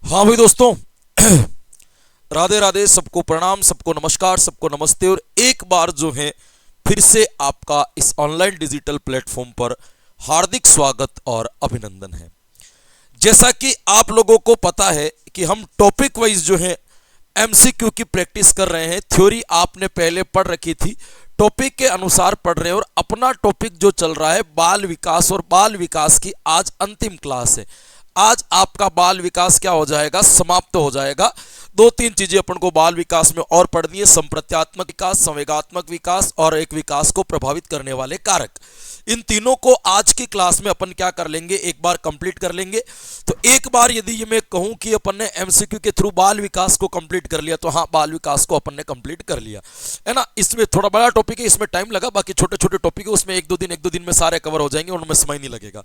हाँ भाई दोस्तों, राधे राधे, सबको प्रणाम, सबको नमस्कार, सबको नमस्ते। और एक बार जो है फिर से आपका इस ऑनलाइन डिजिटल प्लेटफॉर्म पर हार्दिक स्वागत और अभिनंदन है। जैसा कि आप लोगों को पता है कि हम टॉपिक वाइज जो है एमसीक्यू की प्रैक्टिस कर रहे हैं। थ्योरी आपने पहले पढ़ रखी थी, टॉपिक के अनुसार पढ़ रहे हैं। और अपना टॉपिक जो चल रहा है बाल विकास, और बाल विकास की आज अंतिम क्लास है। आज आपका बाल विकास क्या हो जाएगा, समाप्त हो जाएगा। दो तीन चीजें अपन को बाल विकास में और पढ़नी है: संप्रत्यात्मक विकास, संवेगात्मक विकास और एक विकास को प्रभावित करने वाले कारक। इन तीनों को आज की क्लास में अपन क्या कर लेंगे, एक बार कंप्लीट कर लेंगे। तो एक बार यदि ये मैं कहूं कि अपन ने एमसीक्यू के थ्रू बाल विकास को कंप्लीट कर लिया, तो हाँ, बाल विकास को अपन ने कंप्लीट कर लिया है ना। इसमें थोड़ा बड़ा टॉपिक है, इसमें टाइम लगा। बाकी छोटे छोटे टॉपिक है, उसमें एक दो दिन में सारे कवर हो जाएंगे, उनमें समय नहीं लगेगा,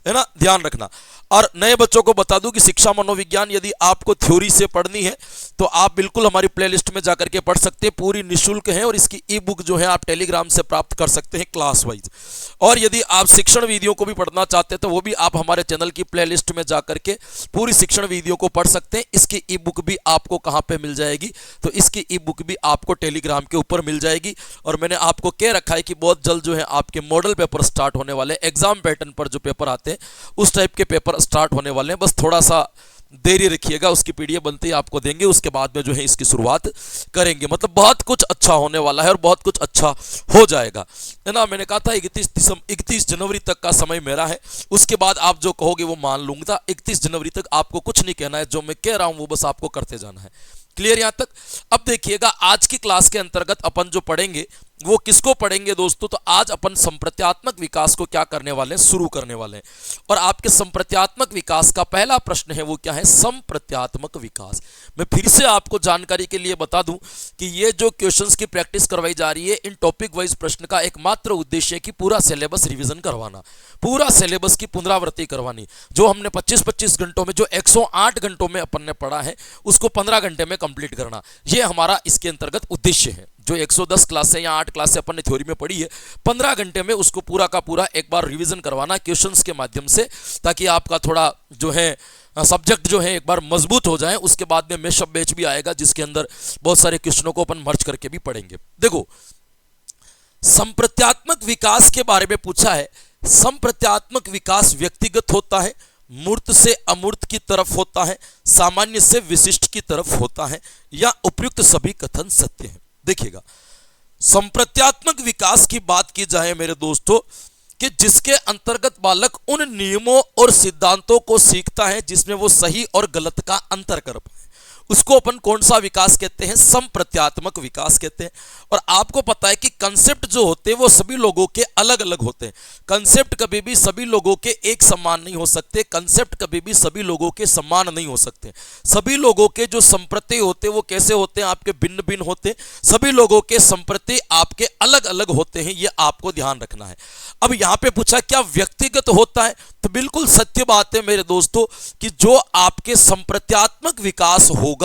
है ना, ध्यान रखना। और नए बच्चों को बता दूं कि शिक्षा मनोविज्ञान यदि आपको थ्योरी से पढ़नी है तो आप बिल्कुल हमारी प्लेलिस्ट में जाकर के पढ़ सकते हैं, पूरी निःशुल्क है। और इसकी ई बुक जो है आप टेलीग्राम से प्राप्त कर सकते हैं क्लास वाइज। और यदि आप शिक्षण वीडियो को भी पढ़ना चाहते हैं तो वो भी आप हमारे चैनल की प्लेलिस्ट में जाकर के पूरी शिक्षण वीडियो को पढ़ सकते हैं। इसकी ई बुक भी आपको कहां पे मिल जाएगी, तो इसकी ई बुक भी आपको टेलीग्राम के ऊपर मिल जाएगी। और मैंने आपको कह रखा है कि बहुत जल्द जो है आपके मॉडल पेपर स्टार्ट होने वाले, एग्जाम पैटर्न पर जो पेपर आते हैं उस टाइप के पेपर स्टार्ट होने वाले हैं। बस थोड़ा सा देरी रखिएगा, उसकी पीडीएफ बनते ही आपको देंगे, उसके बाद में जो है इसकी शुरुआत करेंगे। मतलब बहुत कुछ अच्छा होने वाला है और बहुत कुछ अच्छा हो जाएगा, है ना। मैंने कहा था 31 जनवरी तक का समय मेरा है, उसके बाद आप जो कहोगे वो मान लूंगा। 31 जनवरी तक आपको कुछ नहीं कहना है, जो मैं कह रहा हूं वो बस आपको करते जाना है। क्लियर यहां तक? अब देखिएगा, आज की क्लास के अंतर्गत अपन जो पढ़ेंगे वो किसको पढ़ेंगे दोस्तों, तो आज अपन संप्रत्यात्मक विकास को क्या करने वाले हैं, शुरू करने वाले हैं। और आपके संप्रत्यात्मक विकास का पहला प्रश्न है वो क्या है, संप्रत्यात्मक विकास। मैं फिर से आपको जानकारी के लिए बता दूं कि ये जो क्वेश्चंस की प्रैक्टिस करवाई जा रही है, इन टॉपिक वाइज प्रश्न का एकमात्र उद्देश्य है कि पूरा सिलेबस रिवीजन करवाना, पूरा सिलेबस की पुनरावृत्ति करवानी। जो हमने 25-25 घंटों में, जो 108 घंटों में अपन ने पढ़ा है, उसको 15 घंटे में कंप्लीट करना, ये हमारा इसके अंतर्गत उद्देश्य है। जो 110 क्लासें या 8 क्लासें अपन ने थ्योरी में पढ़ी है, 15 घंटे में उसको पूरा का पूरा एक बार रिवीजन करवाना क्वेश्चंस के माध्यम से, ताकि आपका थोड़ा जो है सब्जेक्ट जो है एक बार मजबूत हो जाए। उसके बाद में मैशअप बैच भी आएगा, जिसके अंदर बहुत सारे क्वेश्चनों को अपन मर्ज करके भी पढ़ेंगे। देखो, संप्रत्यात्मक विकास के बारे में पूछा है। संप्रत्यात्मक विकास व्यक्तिगत होता है, मूर्त से अमूर्त की तरफ होता है, सामान्य से विशिष्ट की तरफ होता है, या उपयुक्त सभी कथन सत्य हैं। देखिएगा, संप्रत्यात्मक विकास की बात की जाए मेरे दोस्तों, कि जिसके अंतर्गत बालक उन नियमों और सिद्धांतों को सीखता है जिसमें वो सही और गलत का अंतर कर पाए, उसको अपन कौन सा विकास कहते हैं, संप्रत्यात्मक विकास कहते हैं। और आपको पता है कि कंसेप्ट जो होते हैं वो सभी लोगों के अलग अलग होते हैं। कंसेप्ट कभी भी सभी लोगों के एक समान नहीं हो सकते, कंसेप्ट कभी भी सभी लोगों के समान नहीं हो सकते। सभी लोगों के जो संप्रत्यय होते हैं वो कैसे होते हैं, आपके भिन्न भिन्न होते हैं। सभी लोगों के संप्रत्यय आपके अलग अलग होते हैं, ये आपको ध्यान रखना है। अब यहां पे पूछा क्या व्यक्तिगत होता है, तो बिल्कुल सत्य बात है मेरे दोस्तों कि जो आपके संप्रत्यात्मक विकास होगा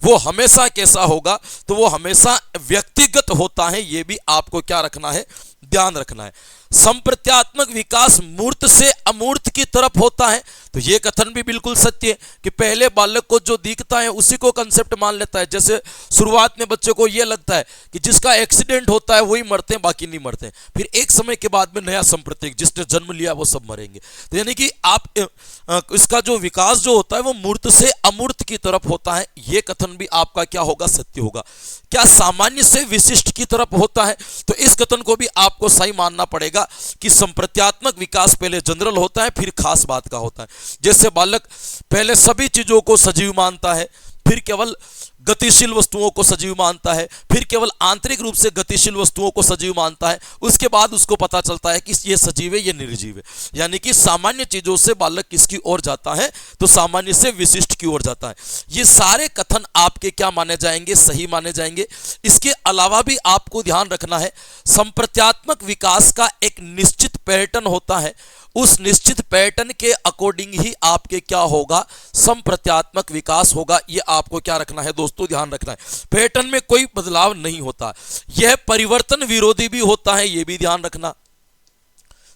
वो हमेशा कैसा होगा, तो वो हमेशा व्यक्तिगत होता है। ये भी आपको क्या रखना है, ध्यान रखना है। संप्रत्यात्मक विकास मूर्त से अमूर्त की तरफ होता है, तो यह कथन भी बिल्कुल सत्य है कि पहले बालक को जो दिखता है उसी को कंसेप्ट मान लेता है। जैसे शुरुआत में बच्चे को यह लगता है कि जिसका एक्सीडेंट होता है वही मरते हैं, बाकी नहीं मरते हैं। फिर एक समय के बाद में नया संप्रत्यय, जिसने जन्म लिया वो सब मरेंगे। तो यानी कि आप इसका जो विकास जो होता है वो मूर्त से अमूर्त की तरफ होता है, यह कथन भी आपका क्या होगा, सत्य होगा। क्या सामान्य से विशिष्ट की तरफ होता है, तो इस कथन को भी आपको सही मानना पड़ेगा कि संप्रत्यात्मक विकास पहले जनरल होता है, फिर खास बात का होता है। जैसे बालक पहले सभी चीजों को सजीव मानता है, फिर केवल गतिशील वस्तुओं को सजीव मानता है, फिर केवल आंतरिक रूप से गतिशील वस्तुओं को सजीव मानता है, उसके बाद उसको पता चलता है कि ये सजीव है, ये निर्जीव है। यानी कि सामान्य चीजों से बालक किसकी ओर जाता है, तो सामान्य से विशिष्ट की ओर जाता है। ये सारे कथन आपके क्या माने जाएंगे, सही माने जाएंगे। इसके अलावा भी आपको ध्यान रखना है, संप्रत्यात्मक विकास का एक निश्चित पैटर्न होता है, उस निश्चित पैटर्न के अकॉर्डिंग ही आपके क्या होगा, संप्रत्यात्मक विकास होगा। यह आपको क्या रखना है दोस्तों, ध्यान रखना है। पैटर्न में कोई बदलाव नहीं होता, यह परिवर्तन विरोधी भी होता है, यह भी ध्यान रखना।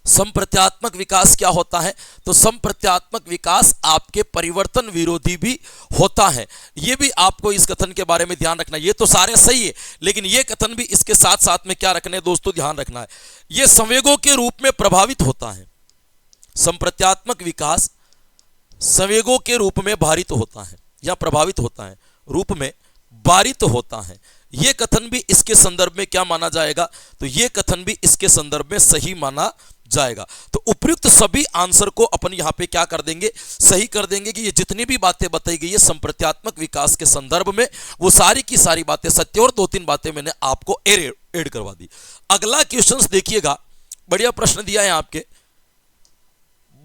संप्रत्यात्मक विकास क्या होता है? तो संप्रत्यात्मक विकास आपके परिवर्तन विरोधी भी होता है। ये भी आपको इस कथन के बारे में ध्यान रखना है। ये तो सारे सही है, लेकिन ये कथन भी इसके साथ साथ में क्या रखना है दोस्तों, ध्यान रखना है। ये संवेगों के रूप में प्रभावित होता है। संप्रत्यात्मक विकास संवेगों के रूप में भारित होता है या प्रभावित होता है, रूप में भारित होता है। यह कथन भी इसके संदर्भ में क्या माना जाएगा? तो यह कथन भी इसके संदर्भ में सही माना जाएगा। तो उपयुक्त सभी आंसर को अपन यहां पे क्या कर देंगे, सही कर देंगे कि ये जितनी भी बातें बताई गई है संप्रत्यात्मक विकास के संदर्भ में, वो सारी की सारी बातें सत्य और 2-3 बातें मैंने आपको ऐड करवा दी। अगला क्वेश्चन देखिएगा, बढ़िया प्रश्न दिया है आपके।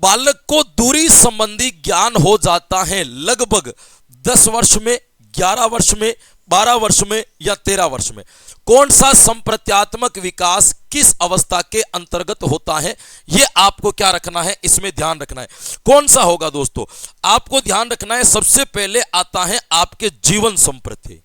बालक को दूरी संबंधी ज्ञान हो जाता है लगभग 10 वर्ष में, 11 वर्ष में, 12 वर्ष में या 13 वर्ष में। कौन सा संप्रत्यात्मक विकास किस अवस्था के अंतर्गत होता है, यह आपको क्या रखना है, इसमें ध्यान रखना है। कौन सा होगा दोस्तों, आपको ध्यान रखना है। सबसे पहले आता है आपके जीवन संप्रत्य।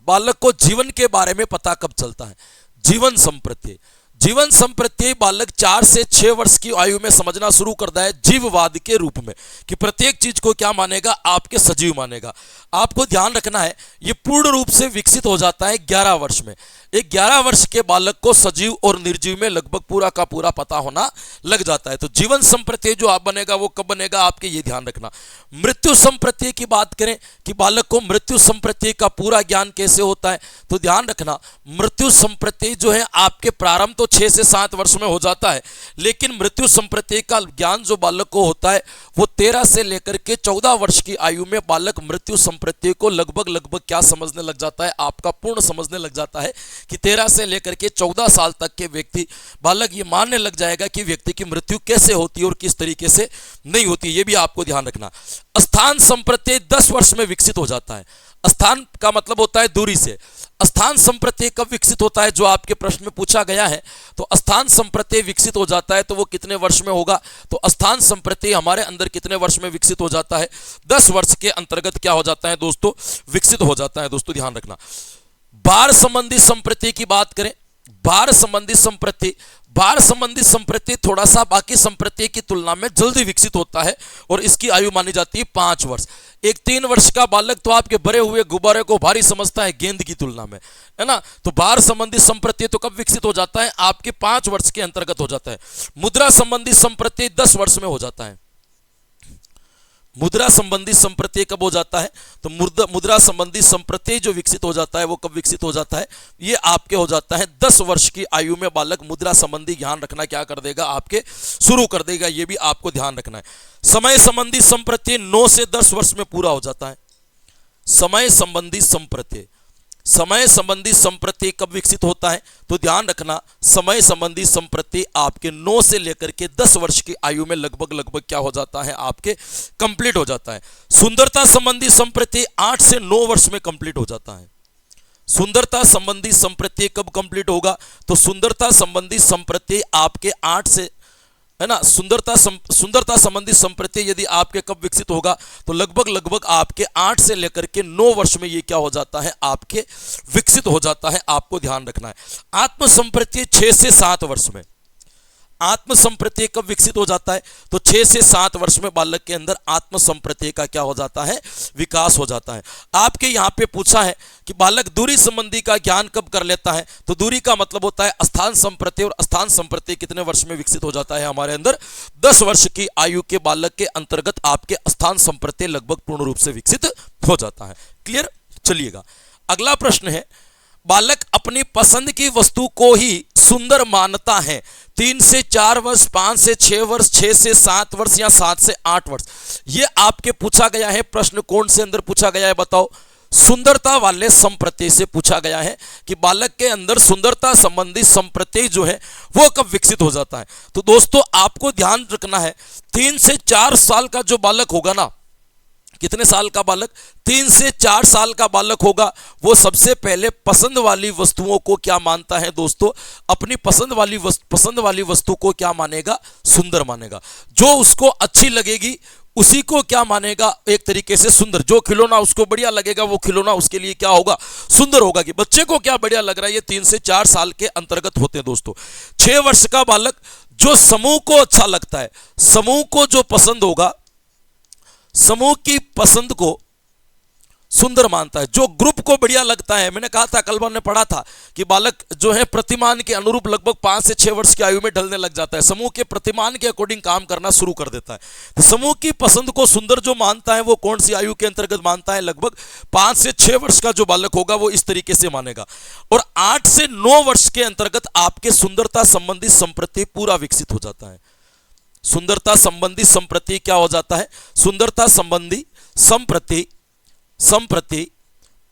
बालक को जीवन के बारे में पता कब चलता है? जीवन संप्रत्य। जीवन संप्रत्य बालक 4 से 6 वर्ष की आयु में समझना शुरू करता है जीववाद के रूप में, कि प्रत्येक चीज को क्या मानेगा, आपके सजीव मानेगा। आपको ध्यान रखना है ये पूर्ण रूप से विकसित हो जाता है 11 वर्ष में। एक 11 वर्ष के बालक को सजीव और निर्जीव में लगभग पूरा का पूरा पता होना लग जाता है। तो जीवन संप्रत्य जो आप बनेगा वो कब बनेगा आपके, ये ध्यान रखना। मृत्यु संप्रत्य की बात करें कि बालक को मृत्यु संप्रत्य का पूरा ज्ञान कैसे होता है, तो ध्यान रखना मृत्यु संप्रत्य जो है आपके प्रारंभ तो 6 से 7 वर्ष में हो जाता है, लेकिन मृत्यु संप्रत्य का ज्ञान जो बालक को होता है वो 13 से लेकर के 14 वर्ष की आयु में बालक मृत्यु संप्रत्य को लगभग क्या समझने लग जाता है, आपका पूर्ण समझने लग जाता है कि 13 से लेकर के 14 साल तक के व्यक्ति बालक ये मानने लग जाएगा कि व्यक्ति की मृत्यु कैसे होती है और किस तरीके से नहीं होती। ये भी आपको ध्यान रखना। स्थान संप्रत्य 10 वर्ष में विकसित हो जाता है। स्थान का मतलब होता है दूरी से। स्थान संप्रत्य कब विकसित होता है, जो आपके प्रश्न में पूछा गया है। तो स्थान संप्रत्य विकसित हो जाता है तो वो कितने वर्ष में होगा, तो स्थान संप्रत्य हमारे अंदर कितने वर्ष में विकसित हो जाता है, 10 वर्ष के अंतर्गत क्या हो जाता है दोस्तों, विकसित हो जाता है। दोस्तों ध्यान रखना। भार संबंधी संप्रत्य की बात करें, भार संबंधी संप्रत्य, भार संबंधी संप्रत्य थोड़ा सा बाकी संप्रत्य की तुलना में जल्दी विकसित होता है और इसकी आयु मानी जाती है 5 वर्ष। एक 3 वर्ष का बालक तो आपके भरे हुए गुब्बारे को भारी समझता है गेंद की तुलना में, है ना। तो भार संबंधी संप्रत्य तो कब विकसित हो जाता है, आपके 5 वर्ष के अंतर्गत हो जाता है। मुद्रा संबंधी संप्रत्य 10 वर्ष में हो जाता है। मुद्रा संबंधी संप्रत्य कब हो जाता है, तो मुद्रा संबंधी संप्रत्य जो विकसित हो जाता है वो कब विकसित हो जाता है, ये आपके हो जाता है 10 वर्ष की आयु में बालक मुद्रा संबंधी ज्ञान रखना क्या कर देगा, आपके शुरू कर देगा। ये भी आपको ध्यान रखना है। समय संबंधी संप्रत्य 9 से 10 वर्ष में पूरा हो जाता है। समय संबंधी संप्रत्य, समय संबंधी संप्रत्य कब विकसित होता है, तो ध्यान रखना समय संबंधी संप्रत्य आपके 9 से लेकर के 10 वर्ष की आयु में लगभग क्या हो जाता है, आपके कंप्लीट हो जाता है। सुंदरता संबंधी संप्रत्य 8 से 9 वर्ष में कंप्लीट हो जाता है। सुंदरता संबंधी संप्रत्य कब कंप्लीट होगा, तो सुंदरता संबंधी संप्रत्य आपके 8 से, है ना, सुंदरता संबंधी संप्रत्य यदि आपके कब विकसित होगा, तो लगभग आपके 8 से लेकर के 9 वर्ष में ये क्या हो जाता है, आपके विकसित हो जाता है। आपको ध्यान रखना है। आत्म संप्रत्य 6 से 7 वर्ष में, आत्म संप्रत्य कब विकसित हो जाता है, तो 6 से 7 वर्ष में बालक के अंदर आत्म संप्रत्य का क्या हो जाता है, विकास हो जाता है। आपके यहाँ पे पूछा है कि बालक दूरी संबंधी का ज्ञान कब कर लेता है, तो दूरी का मतलब होता है स्थान संप्रत्य, और स्थान संप्रत्य कितने वर्ष में विकसित हो जाता है हमारे अंदर, 10 वर्ष की आयु के बालक के अंतर्गत आपके स्थान संप्रत्य लगभग पूर्ण रूप से विकसित हो जाता है। क्लियर। चलिएगा, अगला प्रश्न है, बालक अपनी पसंद की वस्तु को ही सुंदर मानता है 3 से 4 वर्ष, 5 से 6 वर्ष, 6 से 7 वर्ष या 7 से 8 वर्ष। ये आपके पूछा गया है प्रश्न, कौन से अंदर पूछा गया है बताओ, सुंदरता वाले संप्रत्य से पूछा गया है कि बालक के अंदर सुंदरता संबंधी संप्रत्य जो है वो कब विकसित हो जाता है। तो दोस्तों आपको ध्यान रखना है, 3 से 4 साल का जो बालक होगा ना, कितने साल का बालक, 3 से 4 साल का बालक होगा, वो सबसे पहले पसंद वाली वस्तुओं को क्या मानता है दोस्तों, अपनी पसंद वाली वस्तु को क्या मानेगा, सुंदर मानेगा। जो उसको अच्छी लगेगी उसी को क्या मानेगा, एक तरीके से सुंदर। जो खिलौना उसको बढ़िया लगेगा वो खिलौना उसके लिए क्या होगा, सुंदर होगा। कि बच्चे को क्या बढ़िया लग रहा है, ये 3 से 4 साल के अंतर्गत होते हैं दोस्तों। 6 वर्ष का बालक जो समूह को अच्छा लगता है, समूह को जो पसंद होगा, समूह की पसंद को सुंदर मानता है, जो ग्रुप को बढ़िया लगता है। मैंने कहा था, कल हमने पढ़ा था कि बालक जो है प्रतिमान के अनुरूप लगभग 5 से 6 वर्ष की आयु में ढलने लग जाता है, समूह के प्रतिमान के अकॉर्डिंग काम करना शुरू कर देता है। तो समूह की पसंद को सुंदर जो मानता है वो कौन सी आयु के अंतर्गत मानता है? लगभग 5 से 6 वर्ष का जो बालक होगा वो इस तरीके से मानेगा। और 8 से 9 वर्ष के अंतर्गत आपके सुंदरता संबंधी संप्रति पूरा विकसित हो जाता है। सुंदरता संबंधी संप्रति क्या हो जाता है? सुंदरता संबंधी संप्रति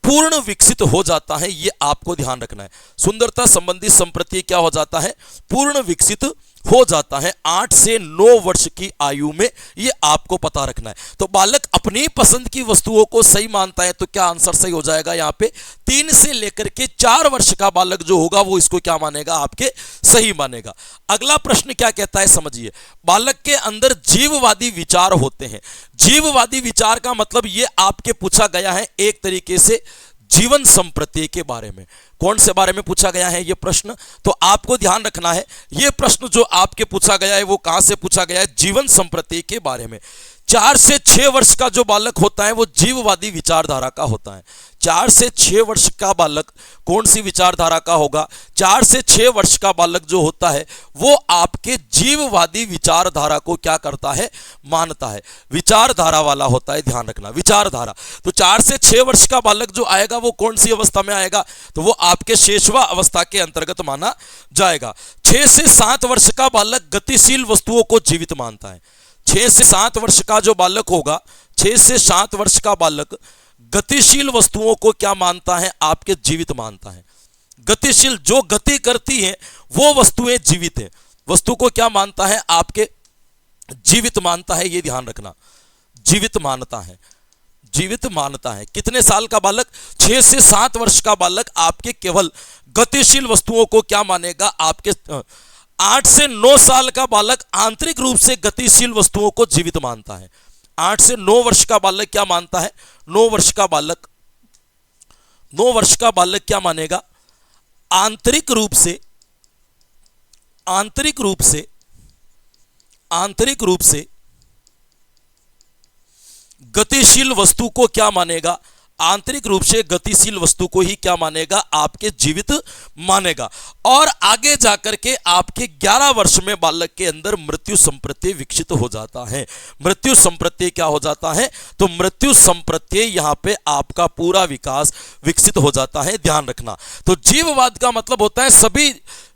पूर्ण विकसित हो जाता है। ये आपको ध्यान रखना है। सुंदरता संबंधी संप्रति क्या हो जाता है? पूर्ण विकसित हो जाता है 8 से 9 वर्ष की आयु में। ये आपको पता रखना है। तो बालक अपनी पसंद की वस्तुओं को सही मानता है, तो क्या आंसर सही हो जाएगा? यहाँ पे 3 से लेकर के 4 वर्ष का बालक जो होगा वो इसको क्या मानेगा? आपके सही मानेगा। अगला प्रश्न क्या कहता है समझिए। बालक के अंदर जीववादी विचार होते हैं। जीववादी विचार का मतलब ये आपके पूछा गया है एक तरीके से जीवन संप्रति के बारे में। कौन से बारे में पूछा गया है ये प्रश्न? तो आपको ध्यान रखना है, ये प्रश्न जो आपके पूछा गया है वो कहां से पूछा गया है? जीवन संप्रति के बारे में। 4 से 6 वर्ष का जो बालक होता है वो जीववादी विचारधारा का होता है। 4 से 6 वर्ष का बालक कौन सी विचारधारा का होगा? 4 से 6 वर्ष का बालक जो होता है वो आपके जीववादी विचारधारा को क्या करता है? मानता है। विचारधारा वाला होता है, ध्यान रखना, विचारधारा। तो 4 से 6 वर्ष का बालक जो आएगा वो कौन सी अवस्था में आएगा? तो वो आपके शेषवा अवस्था के अंतर्गत माना जाएगा। 6 से 7 वर्ष का बालक गतिशील वस्तुओं को जीवित मानता है। 6 से 7 वर्ष का जो बालक होगा, 6 से 7 वर्ष का बालक गतिशील वस्तुओं को क्या मानता है? आपके जीवित मानता है। गतिशील, जो गति करती है वो वस्तुएं जीवित है। वस्तु को क्या मानता है? आपके जीवित मानता है। ये ध्यान रखना, जीवित मानता है, जीवित मानता है। कितने साल का बालक? 6 से 7 वर्ष का बालक आपके केवल गतिशील वस्तुओं को क्या मानेगा? आपके 8 से 9 साल का बालक आंतरिक रूप से गतिशील वस्तुओं को जीवित मानता है। 8 से 9 वर्ष का बालक क्या मानता है? 9 वर्ष का बालक क्या मानेगा? आंतरिक रूप से गतिशील वस्तु को क्या मानेगा? आंतरिक रूप से गतिशील वस्तु को ही क्या मानेगा? आपके जीवित मानेगा। और आगे जाकर के आपके 11 वर्ष में बालक के अंदर मृत्यु संप्रत्यय विकसित हो जाता है। मृत्यु संप्रत्यय क्या हो जाता है? तो मृत्यु संप्रत्यय यहां पे आपका पूरा विकास विकसित हो जाता है, ध्यान रखना। तो जीववाद का मतलब होता है सभी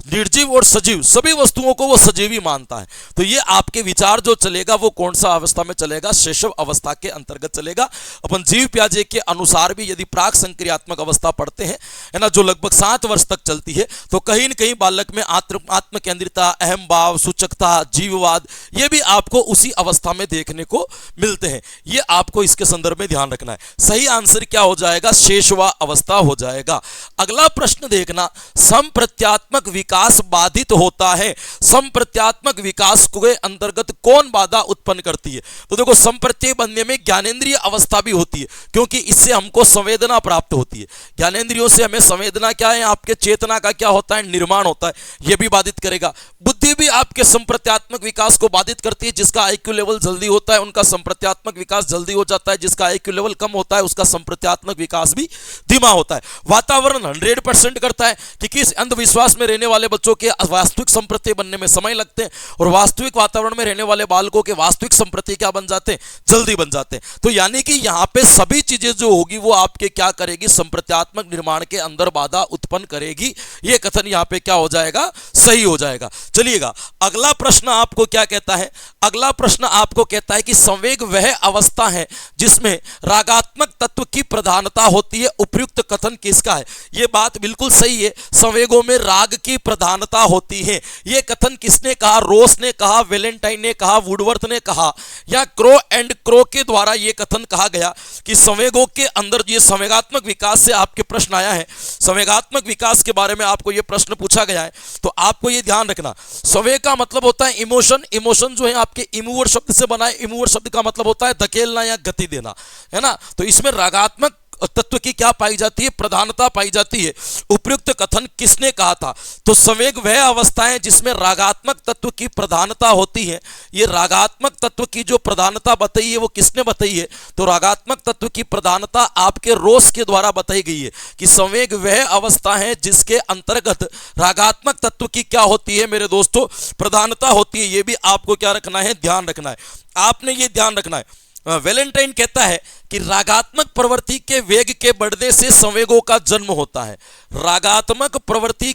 निर्जीव और सजीव, सभी वस्तुओं को वो सजीवी मानता है। तो ये आपके विचार जो चलेगा वो कौन सा अवस्था में चलेगा? शैशव अवस्था के अंतर्गत चलेगा। अपन जीव पियाजे के अनुसार भी यदि प्राक संक्रियात्मक अवस्था पढ़ते हैं, है ना, जो लगभग 7 वर्ष तक चलती है, तो कहीं न कहीं बालक में आत्म केंद्रिता, अहम भाव, सूचकता, जीववाद, ये भी आपको उसी अवस्था में देखने को मिलते हैं। ये आपको इसके संदर्भ में ध्यान रखना है। सही आंसर क्या हो जाएगा? शेषवा अवस्था हो जाएगा। अगला प्रश्न देखना, संप्रत्यात्मक विकास बाधित होता है। संप्रत्यात्मक विकास के अंतर्गत कौन बाधा उत्पन्न करती है? तो देखो, संप्रत्यय बनने में ज्ञानेंद्रिय अवस्था भी होती है, क्योंकि इससे हमको संवेदना प्राप्त होती है। ज्ञानेंद्रियों से हमें संवेदना क्या है? आपके चेतना का क्या होता है? निर्माण होता है। यह भी बाधित करेगा। बुद्धि भी आपके संप्रत्यात्मक विकास को बाधित करती है। जिसका आईक्यू लेवल जल्दी होता है उनका संप्रत्यात्मक विकास जल्दी हो जाता है, जिसका आईक्यू लेवल कम होता है उसका संप्रत्यात्मक विकास भी धीमा होता है। वातावरण 100% करता है कि किस अंधविश्वास में रहने वाले बच्चों के वास्तविक संप्रत्यय बनने में समय लगते हैं, और वास्तविक वातावरण में रहने वाले बालकों के वास्तविक संप्रत्यय क्या बन जाते हैं? जल्दी बन जाते हैं। तो यानी कि यहां पे सभी चीजें जो होगी वो आपके क्या करेगी? संप्रत्यात्मक निर्माण के अंदर बाधा उत्पन्न करेगी। ये कथन यहां पे क्या हो जाएगा? सही हो जाएगा। चलिएगा, अगला प्रश्न आपको क्या कहता है? अगला प्रश्न आपको कहता है कि संवेग वह अवस्था है जिसमें रागात्मक तत्व की प्रधानता होती है। उपयुक्त कथन किसका है? यह बात बिल्कुल सही है, संवेगों में राग की प्रधानता होती है। यह कथन किसने कहा? रोस ने कहा, वेलेंटाइन ने कहा, वुडवर्थ ने कहा, या क्रो एंड क्रो के द्वारा यह कथन कहा गया कि संवेगों के अंदर ये संवेगात्मक विकास से आपके प्रश्न आया है। संवेगात्मक विकास के बारे में आपको यह प्रश्न पूछा गया है, तो आपको यह ध्यान रखना, संवेग का मतलब होता है इमोशन। इमोशन जो है आपके इमूवर शब्द से बना है। इमूवर शब्द का मतलब होता है धकेलना या गति देना, है ना। तो इसमें रागात्मक तत्व की क्या पाई जाती है, प्रधानता पाई जाती है। उपयुक्त कथन किसने कहा था? तो संवेग वह अवस्था है जिसमें रागात्मक तत्व की प्रधानता होती है। ये रागात्मक तत्व की जो प्रधानता बताई है वो किसने बताई है? तो रागात्मक तत्व की प्रधानता आपके रोस के द्वारा बताई गई है कि संवेग वह अवस्था है जिसके अंतर्गत रागात्मक तत्व की क्या होती है मेरे दोस्तों, प्रधानता होती है। ये भी आपको क्या रखना है, ध्यान रखना है। आपने ये ध्यान रखना है। वैलेंटाइन कहता है कि रागात्मक प्रवृत्ति के वेग के बढ़ने से संवेगों का जन्म होता है। रागात्मक प्रवृत्ति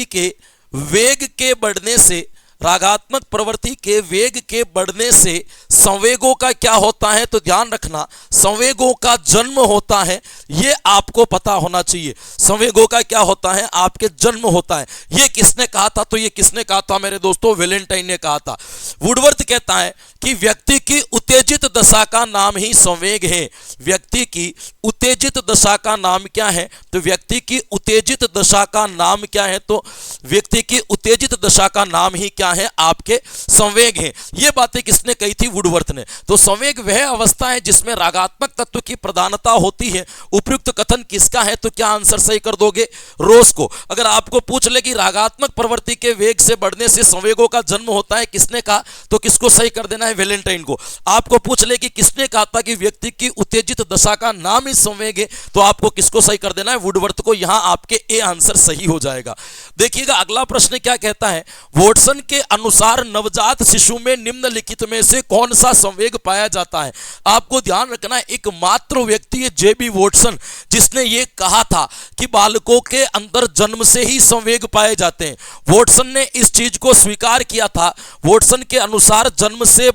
के वेग के बढ़ने से, रागात्मक प्रवृत्ति के वेग के बढ़ने से संवेगों का क्या होता है? तो ध्यान रखना, संवेगों का जन्म होता है। ये आपको पता होना चाहिए। संवेगों का क्या होता है? आपके जन्म होता है। ये किसने कहा था? तो ये किसने कहा था मेरे दोस्तों? वैलेंटाइन ने कहा था। वुडवर्थ कहता है कि व्यक्ति की उत्तेजित दशा का नाम ही संवेग है। व्यक्ति की उत्तेजित दशा का नाम क्या है? तो व्यक्ति की उत्तेजित दशा का नाम क्या है? तो व्यक्ति की उत्तेजित दशा का नाम ही क्या है? आपके संवेग है। ये बातें किसने कही थी? वुडवर्थ ने। तो संवेग वह अवस्था है जिसमें रागात्मक तत्व की प्रधानता होती है। उपयुक्त कथन किसका है? तो क्या आंसर सही कर दोगे? रोस को। अगर आपको पूछ ले कि रागात्मक प्रवृत्ति के वेग से बढ़ने से संवेगों का जन्म होता है, किसने कहा? तो किसको सही कर देना है? वैलेंटाइन को। आपको पूछ ले कि किसने कहा था कि व्यक्ति की उत्तेजित दशा का नाम ही संवेग है, तो आपको किसको सही कर देना है? वुडवर्थ को। यहां आपके ए आंसर सही हो जाएगा। देखिएगा अगला प्रश्न क्या कहता है। वॉटसन के अनुसार नवजात शिशु में निम्नलिखित में से कौन सा संवेग पाया जाता है? आपको ध्यान रखना है, एकमात्र व्यक्ति है जेबी वॉटसन जिसने ये कहा था कि बालकों के अंदर जन्म से ही संवेग पाए जाते हैं। वॉटसन ने इस चीज को स्वीकार किया था। वॉटसन के अनुसार जन्म से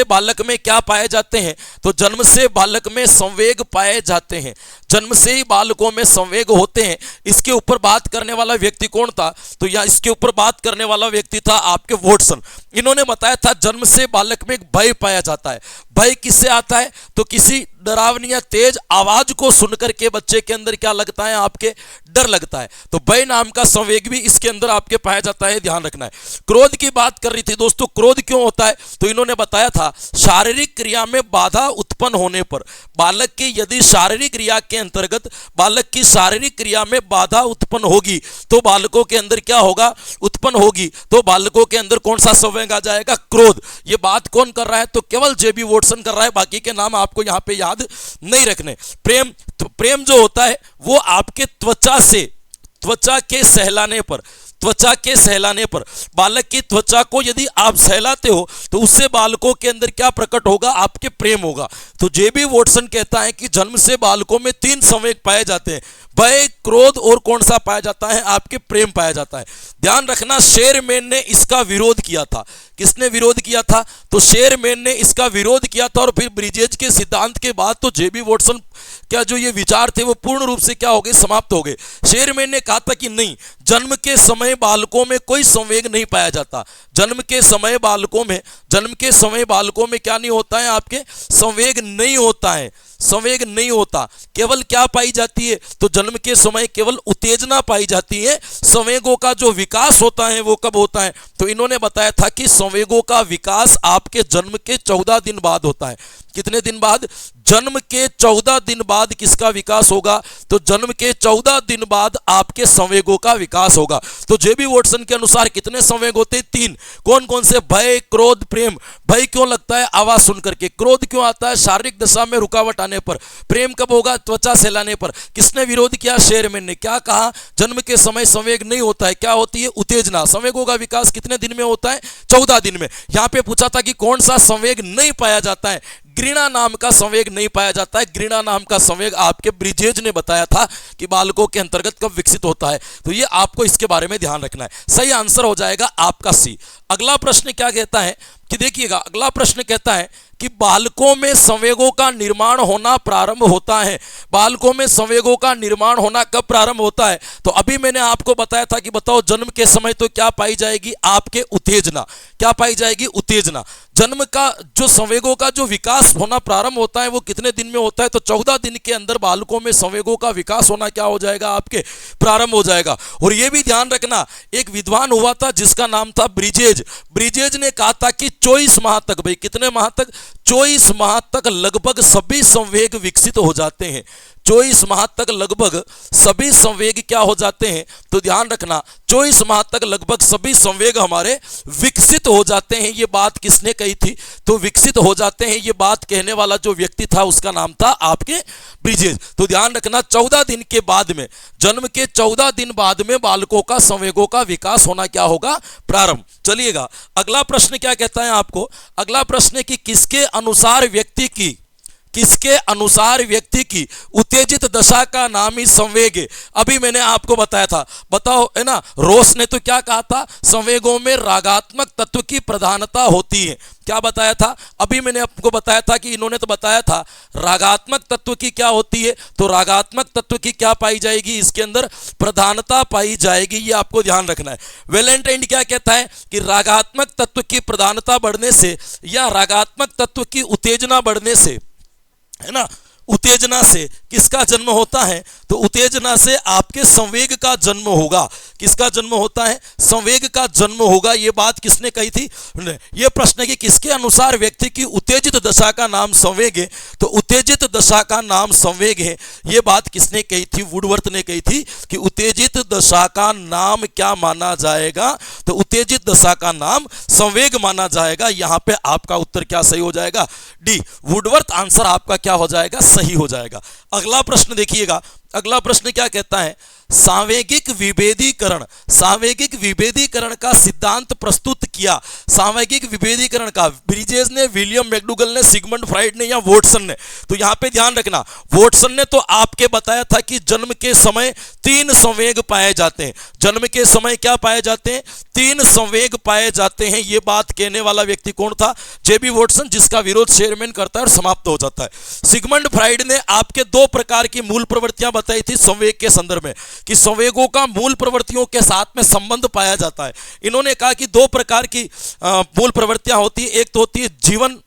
बालक में क्या पाए जाते हैं? तो जन्म से बालक में संवेग पाए जाते हैं। जन्म से ही बालकों में संवेग होते हैं। इसके ऊपर बात करने वाला व्यक्ति कौन था? तो या इसके ऊपर बात करने वाला व्यक्ति था आपके वॉटसन। इन्होंने बताया था जन्म से बालक में एक भय पाया जाता है। भय किससे आता है? तो किसी डरावनी या तेज आवाज को सुनकर के बच्चे के अंदर क्या लगता है? आपके डर लगता है। तो भय नाम का संवेग भी इसके अंदर आपके पाया जाता है, ध्यान रखना है। क्रोध की बात कर रही थी दोस्तों। क्रोध क्यों होता है? तो इन्होंने बताया था शारीरिक क्रिया में बाधा उत्पन्न होने पर, बालक की यदि शारीरिक क्रिया के अंतर्गत बालक की शारीरिक क्रिया में बाधा उत्पन्न होगी तो बालकों के अंदर क्या होगा? उत्पन्न होगी। तो बालकों के अंदर कौन सा संवेग आ जाएगा? क्रोध। ये बात कौन कर रहा है? तो केवल जेबी वॉटसन कर रहा है। बाकी के नाम आपको यहां पे याद नहीं रखने। प्रेम, तो प्रेम जो होता है वो आपके त्वचा के सहलाने पर बालक की त्वचा को यदि आप सहलाते हो तो उससे बालकों के अंदर क्या प्रकट होगा? आपके प्रेम होगा। तो जेबी वॉटसन कहता है कि जन्म से बालकों में 3 संवेग पाए जाते हैं, भय, क्रोध और कौन सा पाया जाता है? आपके प्रेम पाया जाता है। ध्यान रखना, शेरमैन ने इसका विरोध किया था। किसने विरोध किया था? तो शेरमैन ने इसका विरोध किया था और फिर ब्रिजेज के सिद्धांत के बाद तो जेबी वॉटसन क्या जो ये विचार थे वो पूर्ण रूप से क्या हो गए? समाप्त हो गए। शेरमैन ने कहा था कि नहीं, जन्म के समय बालकों में कोई संवेग नहीं पाया जाता। जन्म के समय बालकों में क्या नहीं होता है? आपके संवेग नहीं होता है। संवेग नहीं होता, केवल क्या पाई जाती है? तो जन्म के समय केवल उत्तेजना पाई जाती है। संवेगों का जो विकास होता है वो कब होता है? तो इन्होंने बताया था कि संवेगों का विकास आपके जन्म के 14 दिन बाद होता है। कितने दिन बाद? जन्म के 14 दिन बाद किसका विकास होगा? तो जन्म के 14 दिन बाद आपके संवेगों का विकास होगा। तो जेबी वॉटसन के अनुसार कितने संवेग होते हैं? 3। कौन कौन से? भय, क्रोध, प्रेम। भय क्यों लगता है? आवाज सुनकर के। क्रोध क्यों आता है? शारीरिक दशा में रुकावट आने पर। प्रेम कब होगा? त्वचा सहलाने पर। किसने विरोध किया? शेरमैन ने। क्या कहा? जन्म के समय संवेग नहीं होता है। क्या होती है? उत्तेजना। संवेगों का विकास कितने दिन में होता है? 14 दिन में। यहां पे पूछा था कि कौन सा संवेग नहीं पाया जाता है? घृणा नाम का संवेग नहीं पाया जाता है। घृणा नाम का संवेग आपके ब्रिजेज ने बताया था कि बालकों के अंतर्गत कब विकसित होता है। तो ये आपको इसके बारे में ध्यान रखना है। सही आंसर हो जाएगा आपका सी। अगला प्रश्न क्या कहता है कि देखिएगा, अगला प्रश्न कहता है कि बालकों में संवेगों का निर्माण होना प्रारंभ होता है। बालकों में संवेगों का निर्माण होना कब प्रारंभ होता है? तो अभी मैंने आपको बताया था कि बताओ जन्म के समय तो क्या पाई जाएगी? आपके उत्तेजना। क्या पाई जाएगी? उत्तेजना। जन्म का जो संवेगों का जो विकास होना प्रारंभ होता है वो कितने दिन में होता है? तो 14 दिन के अंदर बालकों में संवेगों का विकास होना क्या हो जाएगा? आपके प्रारंभ हो जाएगा। और यह भी ध्यान रखना, एक विद्वान हुआ था जिसका नाम था ब्रिजेज। ब्रिजेज ने कहा था कि 24 माह तक, भाई कितने माह तक? 24 माह तक लगभग सभी संवेग विकसित हो जाते हैं। 24 माह तक लगभग सभी संवेग क्या हो जाते हैं, तो ध्यान रखना 24 माह तक लगभग सभी संवेग हमारे विकसित हो जाते हैं। ये बात किसने कही थी, तो विकसित हो जाते हैं, ये बात कहने वाला जो व्यक्ति था उसका नाम था आपके ब्रिजेज। तो ध्यान रखना 14 दिन के बाद में, जन्म के 14 दिन बाद में बालकों का संवेगों का विकास होना क्या होगा, प्रारंभ। चलिएगा अगला प्रश्न क्या कहता है आपको, अगला प्रश्न है कि किसके अनुसार व्यक्ति की उत्तेजित दशा का नाम ही संवेग है। अभी मैंने आपको बताया था, बताओ है ना, रोस ने तो क्या कहा था, संवेगों में रागात्मक तत्व की प्रधानता होती है। क्या बताया था, अभी मैंने आपको बताया था कि इन्होंने तो बताया था रागात्मक तत्व की क्या होती है, तो रागात्मक तत्व की क्या पाई जाएगी, इसके अंदर प्रधानता पाई जाएगी, ये आपको ध्यान रखना है। वैलेंटाइन क्या कहता है कि रागात्मक तत्व की प्रधानता बढ़ने से या रागात्मक तत्व की उत्तेजना बढ़ने से, है ना, उत्तेजना से किसका जन्म होता है, तो उत्तेजना से आपके संवेग का जन्म होगा। किसका जन्म होता है, संवेग का जन्म होगा। ये बात किसने कही थी, ये प्रश्न है कि किसके अनुसार व्यक्ति की उत्तेजित दशा का नाम संवेग है, तो उत्तेजित दशा का नाम संवेग है। ये बात किसने कही थी, वुडवर्थ ने कही थी कि उत्तेजित दशा का नाम क्या माना जाएगा, तो उत्तेजित दशा का नाम संवेग माना जाएगा। यहां पे आपका उत्तर क्या सही हो जाएगा, डी, वुडवर्थ आंसर आपका क्या हो जाएगा, सही हो जाएगा। अगला प्रश्न देखिएगा, अगला प्रश्न क्या कहता है, सांवेगिक विभेदीकरण का सिद्धांत प्रस्तुत किया। सांवेगिक विभेदीकरण का ब्रिजेज ने, विलियम मैकडूगल ने, सिगमंड फ्राइड ने या वॉटसन ने। तो यहां पे ध्यान रखना, वॉटसन ने तो आपके बताया था कि जन्म के समय 3 संवेग पाए जाते हैं। जन्म के समय क्या पाए जाते हैं, 3 संवेग पाए जाते हैं। यह बात कहने वाला व्यक्ति कौन था, जेबी वॉटसन, जिसका विरोध शेरमैन करता है और समाप्त हो जाता है। सिगमंड फ्राइड ने आपके 2 प्रकार की मूल प्रवृत्तियां बताई थी संवेग के संदर्भ में, कि संवेगों का मूल प्रवृत्तियों के साथ में संबंध पाया जाता है। इन्होंने कहा कि 2 प्रकार की मूल प्रवृत्तियां होती है, एक तो होती है जीवन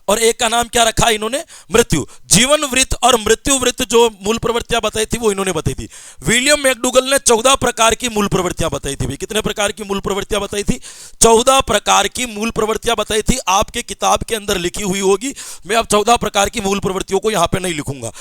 और एक का नाम क्या रखा इन्होंने, मृत्यु। जीवन वृत्त और मृत्यु वृत्त जो मूल प्रवृत्तियां बताई थी वो इन्होंने बताई थी। विलियम मैकडूगल ने 14 प्रकार की मूल प्रवृत्तियां बताई थी। कितने प्रकार की मूल प्रवृत्तियां बताई थी, 14 प्रकार की मूल प्रवृत्तियां बताई थी। आपके किताब के अंदर लिखी हुई होगी, मैं अब 14 प्रकार की मूल प्रवृत्तियों को यहां पे नहीं लिखूंगा।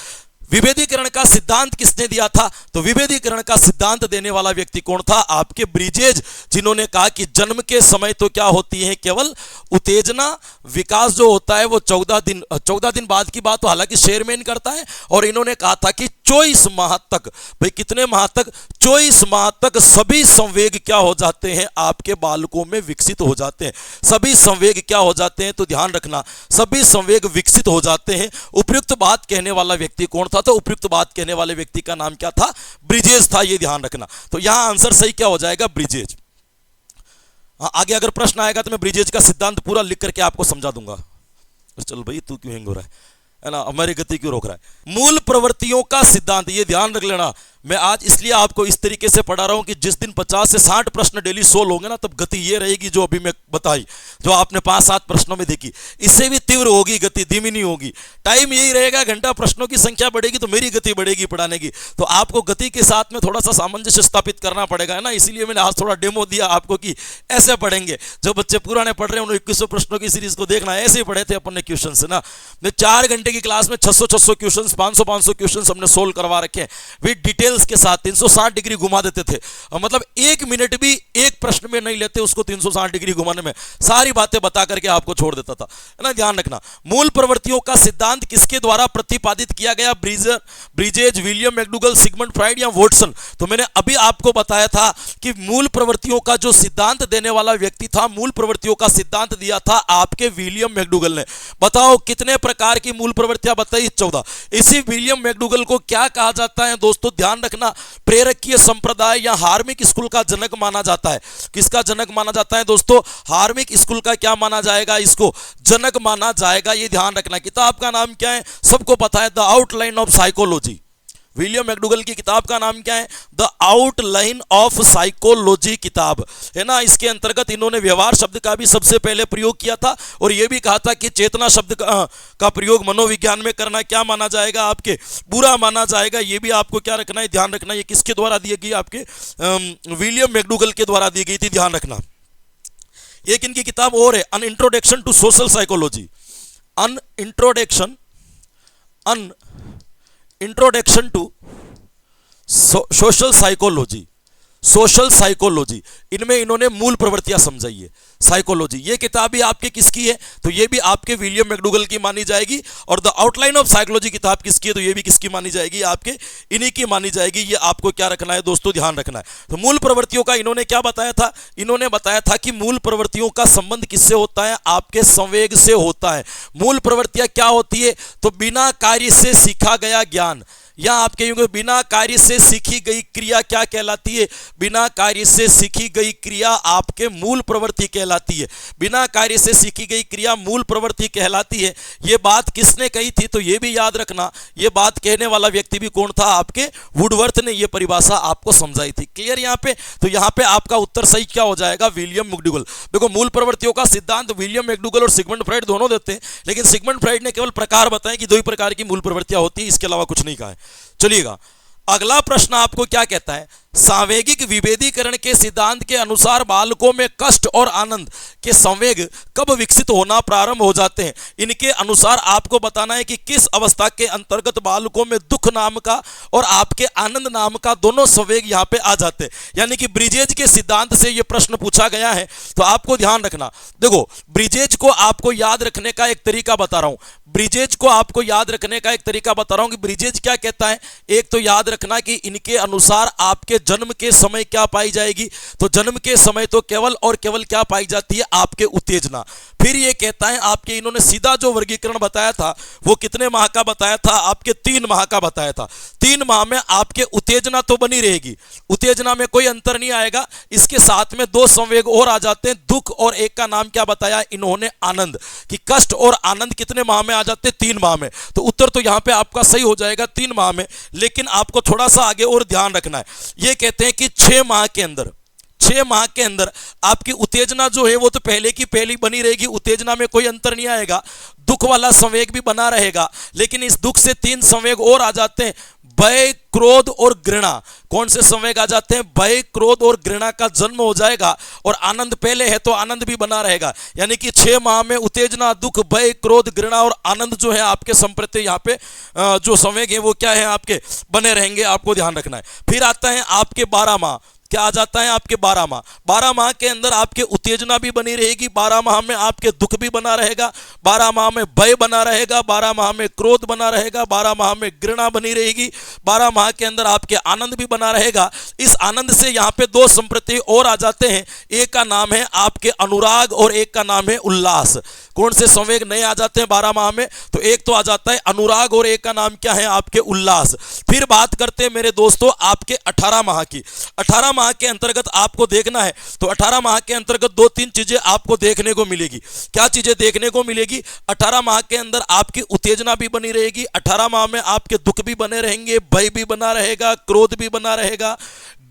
विभेदीकरण का सिद्धांत किसने दिया था, तो विभेदीकरण का सिद्धांत देने वाला व्यक्ति कौन था, आपके ब्रिजेज, जिन्होंने कहा कि जन्म के समय तो क्या होती है, केवल उत्तेजना, विकास जो होता है वो 14 दिन बाद की बात तो हालांकि शेरमैन करता है। और इन्होंने कहा था कि 24 माह तक, भाई कितने माह तक, 24 माह तक सभी संवेग क्या हो जाते हैं, आपके बालकों में विकसित हो जाते हैं। सभी संवेग क्या हो जाते हैं, तो ध्यान रखना सभी संवेग विकसित हो जाते हैं। उपयुक्त बात कहने वाला व्यक्ति कौन था, तो उपयुक्त बात कहने वाले व्यक्ति का नाम क्या था, ब्रिजेज था, ये ध्यान रखना। तो यहां आंसर सही क्या हो जाएगा, ब्रिजेज। आगे अगर प्रश्न आएगा तो मैं ब्रिजेज का सिद्धांत पूरा लिख करके आपको समझा दूंगा। चल भाई तू क्यों हैंग हो रहा है ना, हमारी गति क्यों रोक रहा है। मूल प्रवृत्तियों का सिद्धांत, ये ध्यान रख लेना, मैं आज इसलिए आपको इस तरीके से पढ़ा रहा हूं कि जिस दिन 50 से 60 प्रश्न डेली सोल्व होंगे ना, तब गति ये रहेगी जो अभी मैं बताई, जो आपने 5-7 प्रश्नों में देखी, इससे भी तीव्र होगी गति, धीमी नहीं होगी। टाइम यही रहेगा, घंटा, प्रश्नों की संख्या बढ़ेगी तो मेरी गति बढ़ेगी पढ़ाने की। तो आपको गति के साथ में थोड़ा सा सामंजस्य स्थापित करना पड़ेगा, है ना। इसीलिए मैंने आज थोड़ा डेमो दिया आपको कि ऐसे पढ़ेंगे। जो बच्चे पुराने पढ़ रहे हैं उन्होंने 2100 प्रश्नों की सीरीज को देखना, ऐसे ही पढ़े थे अपन ने क्वेश्चन से ना। 4 घंटे की क्लास में 600 क्वेश्चन, 500 क्वेश्चन हमने सोल्व करवा रखे हैं विद डिटेल्स के साथ। 360 डिग्री घुमा देते थे, मतलब 1 मिनट भी एक प्रश्न में नहीं लेते उसको 360 डिग्री घुमाने में, सारी बातें बता करके आपको छोड़ देता था, है ना। ध्यान रखना, मूल प्रवृत्तियों का सिद्धांत किसके द्वारा प्रतिपादित किया गया, bridges, William McDougall, Sigmund Freud या वॉटसन। तो मैंने अभी आपको बताया था कि मूल प्रवृत्तियों का जो सिद्धांत देने वाला व्यक्ति था, मूल प्रवृत्तियों का सिद्धांत दिया था आपके विलियम मैकडूगल ने। बताओ कितने प्रकार की मूल प्रवृत्तियां बताई, 14। इसी विलियम मैकडूगल को क्या कहा जाता है दोस्तों, ध्यान रखना, प्रेरकीय संप्रदाय या हार्मिक स्कूल का जनक माना जाता है। किसका जनक माना जाता है दोस्तों, हार्मिक स्कूल का क्या माना जाएगा, इसको जनक माना जाएगा, ये ध्यान रखना। किताब का नाम क्या है, सबको पता है, the outline of psychology. William McDougall की किताब का नाम क्या है, द आउटलाइन ऑफ साइकोलॉजी किताब, है ना। इसके अंतर्गत इन्होंने व्यवहार शब्द का भी सबसे पहले प्रयोग किया था और यह भी कहा था कि चेतना शब्द का प्रयोग मनोविज्ञान में करना क्या माना जाएगा, आपके बुरा माना जाएगा। यह भी आपको क्या रखना है, ध्यान रखना। ये किसके द्वारा दी गई, आपके विलियम मैकडूगल के द्वारा दी गई थी, ध्यान रखना। एक इनकी किताब और है, an introduction to social psychology, an introduction to social psychology, social psychology, इनमें इन्होंने मूल प्रवृत्तियां समझाई है। साइकोलॉजी ये किताब भी आपके किसकी है, तो ये भी आपके विलियम मैकडूगल की मानी जाएगी। और द आउटलाइन ऑफ साइकोलॉजी किताब किसकी है, तो ये भी किसकी मानी जाएगी, आपके इन्हीं की मानी जाएगी। ये आपको क्या रखना है दोस्तों, ध्यान रखना है। तो मूल प्रवृत्तियों का इन्होंने क्या बताया था, इन्होंने बताया था कि मूल प्रवृत्तियों का संबंध किससे होता है, आपके संवेग से होता है। मूल प्रवृत्तियां क्या होती है, तो बिना कार्य से सीखा गया ज्ञान, या आप कहेंगे बिना कार्य से सीखी गई क्रिया क्या कहलाती है, बिना कार्य से सीखी गई क्रिया आपके मूल प्रवृत्ति कहलाती है। बिना कार्य से सीखी गई क्रिया मूल प्रवृत्ति कहलाती है। ये बात किसने कही थी, तो ये भी याद रखना, ये बात कहने वाला व्यक्ति भी कौन था, आपके वुडवर्थ ने ये परिभाषा आपको समझाई थी। क्लियर यहाँ पे, तो यहाँ पे आपका उत्तर सही क्या हो जाएगा, विलियम मैकडूगल। देखो मूल प्रवृत्तियों का सिद्धांत विलियम मैकडूगल और सिगमंड फ्राइड दोनों देते हैं, लेकिन सिगमंड फ्राइड ने केवल प्रकार बताए कि दो ही प्रकार की मूल प्रवृत्तियां होती है, इसके अलावा कुछ नहीं कहा है। चलिएगा अगला प्रश्न आपको क्या कहता है, सांवेगिक विभेदीकरण के सिद्धांत के अनुसार बालकों में कष्ट और आनंद के संवेग कब विकसित होना प्रारंभ हो जाते हैं। इनके अनुसार आपको बताना है कि किस अवस्था के अंतर्गत बालकों में दुख नाम का और आपके आनंद नाम का दोनों संवेग यहां पे आ जाते हैं। यानी कि ब्रिजेज के सिद्धांत से यह प्रश्न पूछा गया है, तो आपको ध्यान रखना। देखो ब्रिजेज को आपको याद रखने का एक तरीका बता रहा हूं, ब्रिजेज को आपको याद रखने का एक तरीका बता रहा हूं कि ब्रिजेज क्या कहता है। एक तो याद रखना कि इनके अनुसार आपके जन्म के समय क्या पाई जाएगी, तो जन्म के समय तो केवल और केवल क्या पाई जाती है, आपके उत्तेजना। फिर ये कहता है आपके, इन्होंने सीधा जो वर्गीकरण बताया था वो कितने माह का बताया था, आपके 3 माह का बताया था। 3 माह में आपके उत्तेजना तो बनी रहेगी, उत्तेजना में कोई अंतर नहीं आएगा। इसके साथ में 2 संवेग और आ जाते हैं, दुख और एक का नाम क्या बताया इन्होंने, आनंद। कि कष्ट और आनंद कितने माह में आ जाते हैं, 3 माह में। तो उत्तर तो यहां पे आपका सही हो जाएगा 3 माह में। लेकिन आपको थोड़ा सा आगे और ध्यान रखना है, ये कहते हैं कि 6 माह के अंदर, 6 माह के अंदर आपकी उत्तेजना जो है वो तो पहले की पहली बनी रहेगी, उत्तेजना में कोई अंतर नहीं आएगा। दुख वाला संवेग भी बना रहेगा, लेकिन इस दुख से 3 संवेग और आ जाते हैं, भय, क्रोध और घृणा। कौन से संवेग आ जाते हैं, भय, क्रोध और घृणा का जन्म हो जाएगा। और आनंद पहले है तो आनंद भी बना रहेगा। यानी कि 6 माह में उत्तेजना, दुख, भय, क्रोध, घृणा और आनंद जो है आपके संप्रति यहाँ पे जो संवेग है वो क्या है, आपके बने रहेंगे, आपको ध्यान रखना है। फिर आता है आपके 12 माह, क्या आ जाता है आपके 12 माह। 12 माह के अंदर आपके उत्तेजना भी बनी रहेगी, 12 माह में आपके दुख भी बना रहेगा, 12 माह में भय बना रहेगा, 12 माह में क्रोध बना रहेगा, 12 माह में घृणा बनी रहेगी, 12 माह के अंदर आपके आनंद भी बना रहेगा। इस आनंद से यहाँ पे 2 संप्रति और आ जाते हैं, एक का नाम है आपके अनुराग और एक का नाम है उल्लास। कौन से संवेग नए आ जाते हैं 12 माह में, तो एक तो आ जाता है अनुराग और एक का नाम क्या है, आपके उल्लास। फिर बात करते हैं मेरे दोस्तों आपके 18 माह की। 18 माह के अंतर्गत आपको देखना है, तो 18 माह के अंतर्गत 2-3 चीजें आपको देखने को मिलेगी। क्या चीजें देखने को मिलेगी, 18 माह के अंदर आपकी उत्तेजना भी बनी रहेगी, 18 माह में आपके दुख भी बने रहेंगे, भय भी बना रहेगा, क्रोध भी बना रहेगा,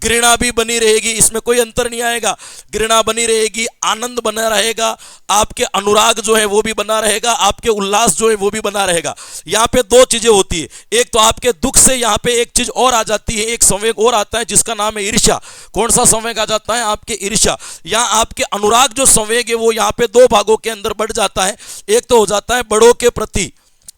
घृणा भी बनी रहेगी, इसमें कोई अंतर नहीं आएगा। घृणा बनी रहेगी, आनंद बना रहेगा, आपके अनुराग जो है वो भी बना रहेगा, आपके उल्लास जो है वो भी बना रहेगा। यहाँ पे 2 चीजें होती है, एक तो आपके दुख से यहाँ पे एक चीज और आ जाती है, एक संवेग और आता है जिसका नाम है ईर्ष्या। कौन सा संवेग आ जाता है, आपके ईर्ष्या। यहाँ आपके अनुराग जो संवेग है वो यहाँ पे 2 भागों के अंदर बढ़ जाता है। एक तो हो जाता है बड़ों के प्रति,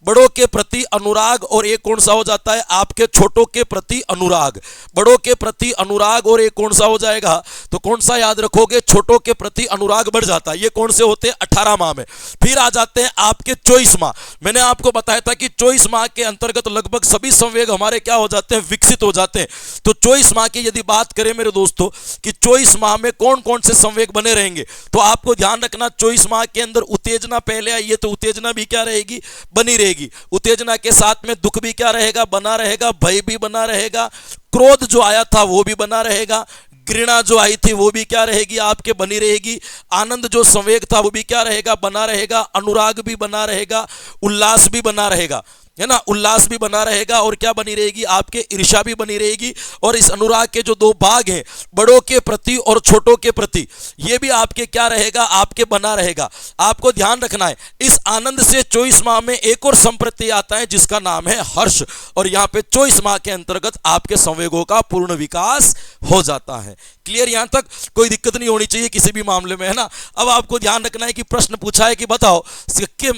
बड़ों के प्रति अनुराग, और एक कौन सा हो जाता है, आपके छोटों के प्रति अनुराग। बड़ों के प्रति अनुराग और एक कौन सा हो जाएगा, तो कौन सा याद रखोगे, छोटों के प्रति अनुराग बढ़ जाता है। ये कौन से होते हैं, 18 माह में। फिर आ जाते हैं आपके 24 माह। मैंने आपको बताया था कि 24 माह के अंतर्गत लगभग सभी संवेग हमारे क्या हो जाते हैं, विकसित हो जाते हैं। तो 24 माह की यदि बात करें मेरे दोस्तों कि 24 माह में कौन कौन से संवेग बने रहेंगे, तो आपको ध्यान रखना 24 माह के अंदर उत्तेजना पहले आई है, तो उत्तेजना भी क्या रहेगी, बनी रहेगी। उत्तेजना के साथ में दुख भी क्या रहेगा, बना रहेगा, भय भी बना रहेगा, क्रोध जो आया था वो भी बना रहेगा, घृणा जो आई थी वो भी क्या रहेगी, आपके बनी रहेगी, आनंद जो संवेग था वो भी क्या रहेगा, बना रहेगा, अनुराग भी बना रहेगा, उल्लास भी बना रहेगा, है ना, उल्लास भी बना रहेगा, और क्या बनी रहेगी, आपके ईर्ष्या भी बनी रहेगी। और इस अनुराग के जो 2 भाग हैं, बड़ों के प्रति और छोटों के प्रति, ये भी आपके क्या रहेगा, आपके बना रहेगा। आपको ध्यान रखना है, इस आनंद से 24 माह में एक और संप्रति आता है जिसका नाम है हर्ष, और यहाँ पे 24 माह के अंतर्गत आपके संवेगों का पूर्ण विकास हो जाता है। क्लियर, यहां तक कोई दिक्कत नहीं होनी चाहिए किसी भी मामले में, है ना। अब आपको ध्यान रखना है कि प्रश्न पूछा है कि बताओ कि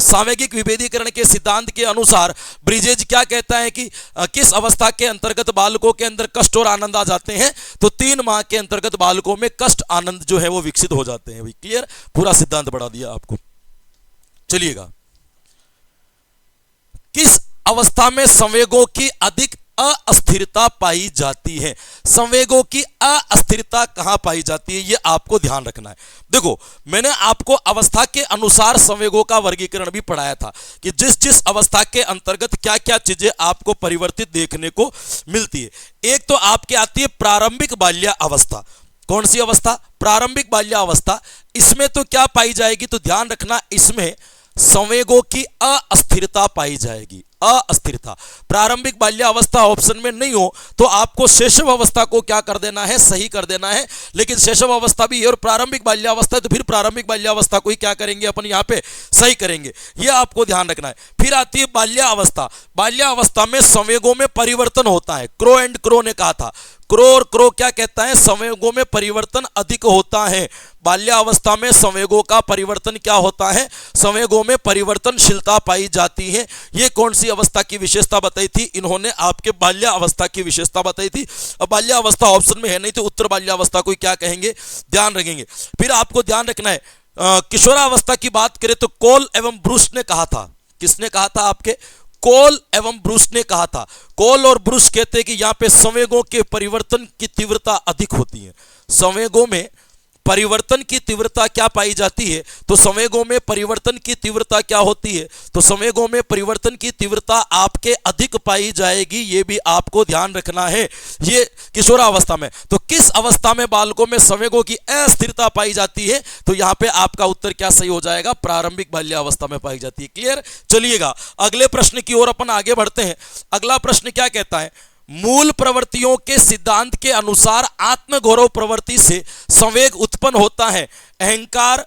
सामयिक विभेदीकरण के सिद्धांत के अनुसार ब्रिजेज क्या कहता है कि किस अवस्था के अंतर्गत बालकों के अंदर कष्ट और आनंद आ जाते हैं। तो 3 माह के अंतर्गत बालकों में कष्ट आनंद जो है वो विकसित हो जाते हैं। क्लियर, पूरा सिद्धांत बढ़ा दिया आपको। चलिएगा, किस अवस्था में संवेगों की अधिक अस्थिरता पाई जाती है। संवेगों की अस्थिरता कहां पाई जाती है, यह आपको ध्यान रखना है। देखो, मैंने आपको अवस्था के अनुसार संवेगों का वर्गीकरण भी पढ़ाया था कि जिस जिस अवस्था के अंतर्गत क्या क्या चीजें आपको परिवर्तित देखने को मिलती है। एक तो आपके आती है प्रारंभिक बाल्या अवस्था। कौन सी अवस्था? प्रारंभिक बाल्या अवस्था। इसमें तो क्या पाई जाएगी, तो ध्यान रखना, इसमें संवेगों की अस्थिरता पाई जाएगी। अस्थिरता प्रारंभिक बाल्यावस्था ऑप्शन में नहीं हो तो आपको शैशव अवस्था को क्या कर देना है, सही कर देना है। लेकिन शैशव अवस्था भी है और प्रारंभिक बाल्यावस्था है, तो फिर प्रारंभिक बाल्यावस्था को ही क्या करेंगे अपन यहाँ पे, सही करेंगे। यह आपको ध्यान रखना है। फिर आती है बाल्यावस्था। बाल्यावस्था में संवेगों में परिवर्तन होता है। क्रो एंड क्रो ने कहा था, क्रो और क्रो क्या कहता है, संवेगों में परिवर्तन अधिक होता है। बाल्यावस्था में संवेगों का परिवर्तन क्या होता है, संवेगों में परिवर्तनशीलता पाई जाती है। ये कौन सी अवस्था की विशेषता बताई थी, इन्होंने आपके बाल्यावस्था की विशेषता बताई थी। अब बाल्यावस्था ऑप्शन में है नहीं तो उत्तर बाल्यावस्था को क्या कहेंगे, ध्यान रखेंगे। फिर आपको ध्यान रखना है, किशोरावस्था की बात करें तो कोल एवं ब्रूस ने कहा था। किसने कहा था? आपके कोल एवं ब्रूस ने कहा था। कोल और ब्रूस कहते हैं कि यहां पे संवेगों के परिवर्तन की तीव्रता अधिक होती है। संवेगों में परिवर्तन की तीव्रता क्या पाई जाती है, तो संवेगों में परिवर्तन की तीव्रता क्या होती है, तो संवेगों में परिवर्तन की तीव्रता आपके अधिक पाई जाएगी। ये भी आपको ध्यान रखना है। ये किशोरावस्था में। तो किस अवस्था में बालकों में संवेगों की अस्थिरता पाई जाती है, तो यहां पे आपका उत्तर क्या सही हो जाएगा, प्रारंभिक बाल्यावस्था में पाई जाती है। क्लियर, चलिएगा अगले प्रश्न की ओर अपन आगे बढ़ते हैं। अगला प्रश्न क्या कहता है, मूल प्रवृत्तियों के सिद्धांत के अनुसार आत्मगौरव प्रवृत्ति से संवेग उत्पन्न होता है। अहंकार,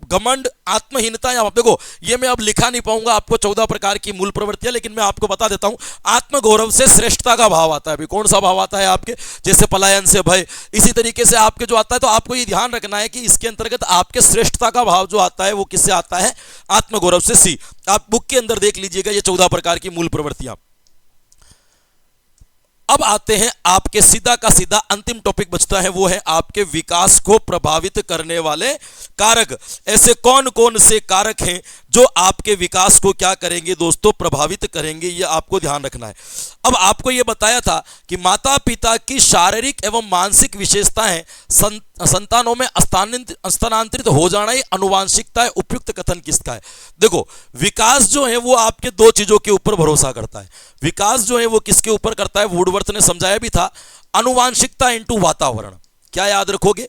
घमंड, आत्महीनता। या देखो, ये मैं अब लिखा नहीं पाऊंगा आपको 14 प्रकार की मूल प्रवृत्तियां, लेकिन मैं आपको बता देता हूं। आत्मगौरव से श्रेष्ठता का भाव आता है। अभी कौन सा भाव आता है आपके, जैसे पलायन से भय, इसी तरीके से आपके जो आता है, तो आपको ये ध्यान रखना है कि इसके अंतर्गत आपके श्रेष्ठता का भाव जो आता है वो किससे आता है, आत्मगौरव से। सी, आप बुक के अंदर देख लीजिएगा ये 14 प्रकार की मूल प्रवृत्तियां। अब आते हैं आपके सीधा का सीधा अंतिम टॉपिक बचता है, वो है आपके विकास को प्रभावित करने वाले कारक। ऐसे कौन कौन से कारक हैं जो आपके विकास को क्या करेंगे दोस्तों, प्रभावित करेंगे, ये आपको ध्यान रखना है। अब आपको ये बताया था कि माता पिता की शारीरिक एवं मानसिक विशेषताएं संतानों में स्थानांतरित हो जाना ही अनुवांशिकता है। उपयुक्त कथन किसका है? देखो, विकास जो है वो आपके दो चीजों के ऊपर भरोसा करता है। विकास जो है वो किसके ऊपर करता है, वुडवर्थ ने समझाया भी था, अनुवांशिकता इनटू वातावरण। क्या याद रखोगे,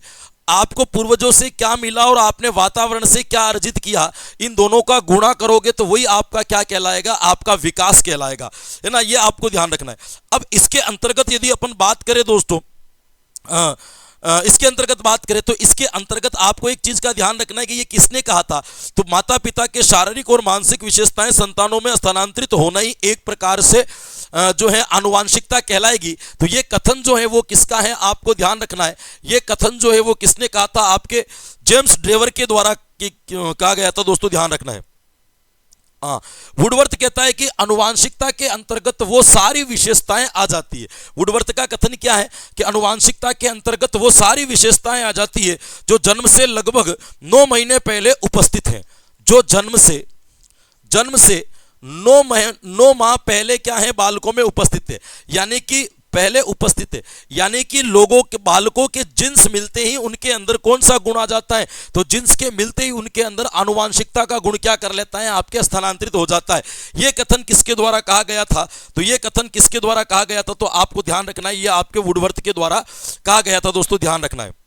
आपको पूर्वजों से क्या मिला और आपने वातावरण से क्या अर्जित किया, इन दोनों का गुणा करोगे तो वही आपका क्या कहलाएगा, आपका विकास कहलाएगा, है ना। ये आपको ध्यान रखना है। अब इसके अंतर्गत यदि अपन बात करें दोस्तों, इसके अंतर्गत बात करें तो इसके अंतर्गत आपको एक चीज का ध्यान रखना है कि ये किसने कहा था, तो माता पिता के शारीरिक और मानसिक विशेषताएं संतानों में स्थानांतरित होना ही एक प्रकार से जो है आनुवांशिकता कहलाएगी। तो ये कथन जो है वो किसका है, आपको ध्यान रखना है। ये कथन जो है वो किसने कहा था, आपके जेम्स ड्रेवर के द्वारा कहा गया था दोस्तों, ध्यान रखना है। वुडवर्थ कहता है कि अनुवांशिकता के अंतर्गत वो सारी विशेषताएं आ जाती है। वुडवर्थ का कथन क्या है कि अनुवांशिकता के अंतर्गत वो सारी विशेषताएं आ जाती है जो जन्म से लगभग 9 महीने पहले उपस्थित हैं। जो जन्म से 9 माह पहले क्या है, बालकों में उपस्थित है, यानी कि पहले उपस्थित है, यानी कि लोगों के बालकों के जिन्स मिलते ही उनके अंदर कौन सा गुण आ जाता है, तो जिन्स के मिलते ही उनके अंदर आनुवांशिकता का गुण क्या कर लेता है, आपके स्थानांतरित हो जाता है। यह कथन किसके द्वारा कहा गया था, तो यह कथन किसके द्वारा कहा गया था, तो आपको ध्यान रखना है, यह आपके वुडवर्थ के द्वारा कहा गया था दोस्तों, ध्यान रखना है।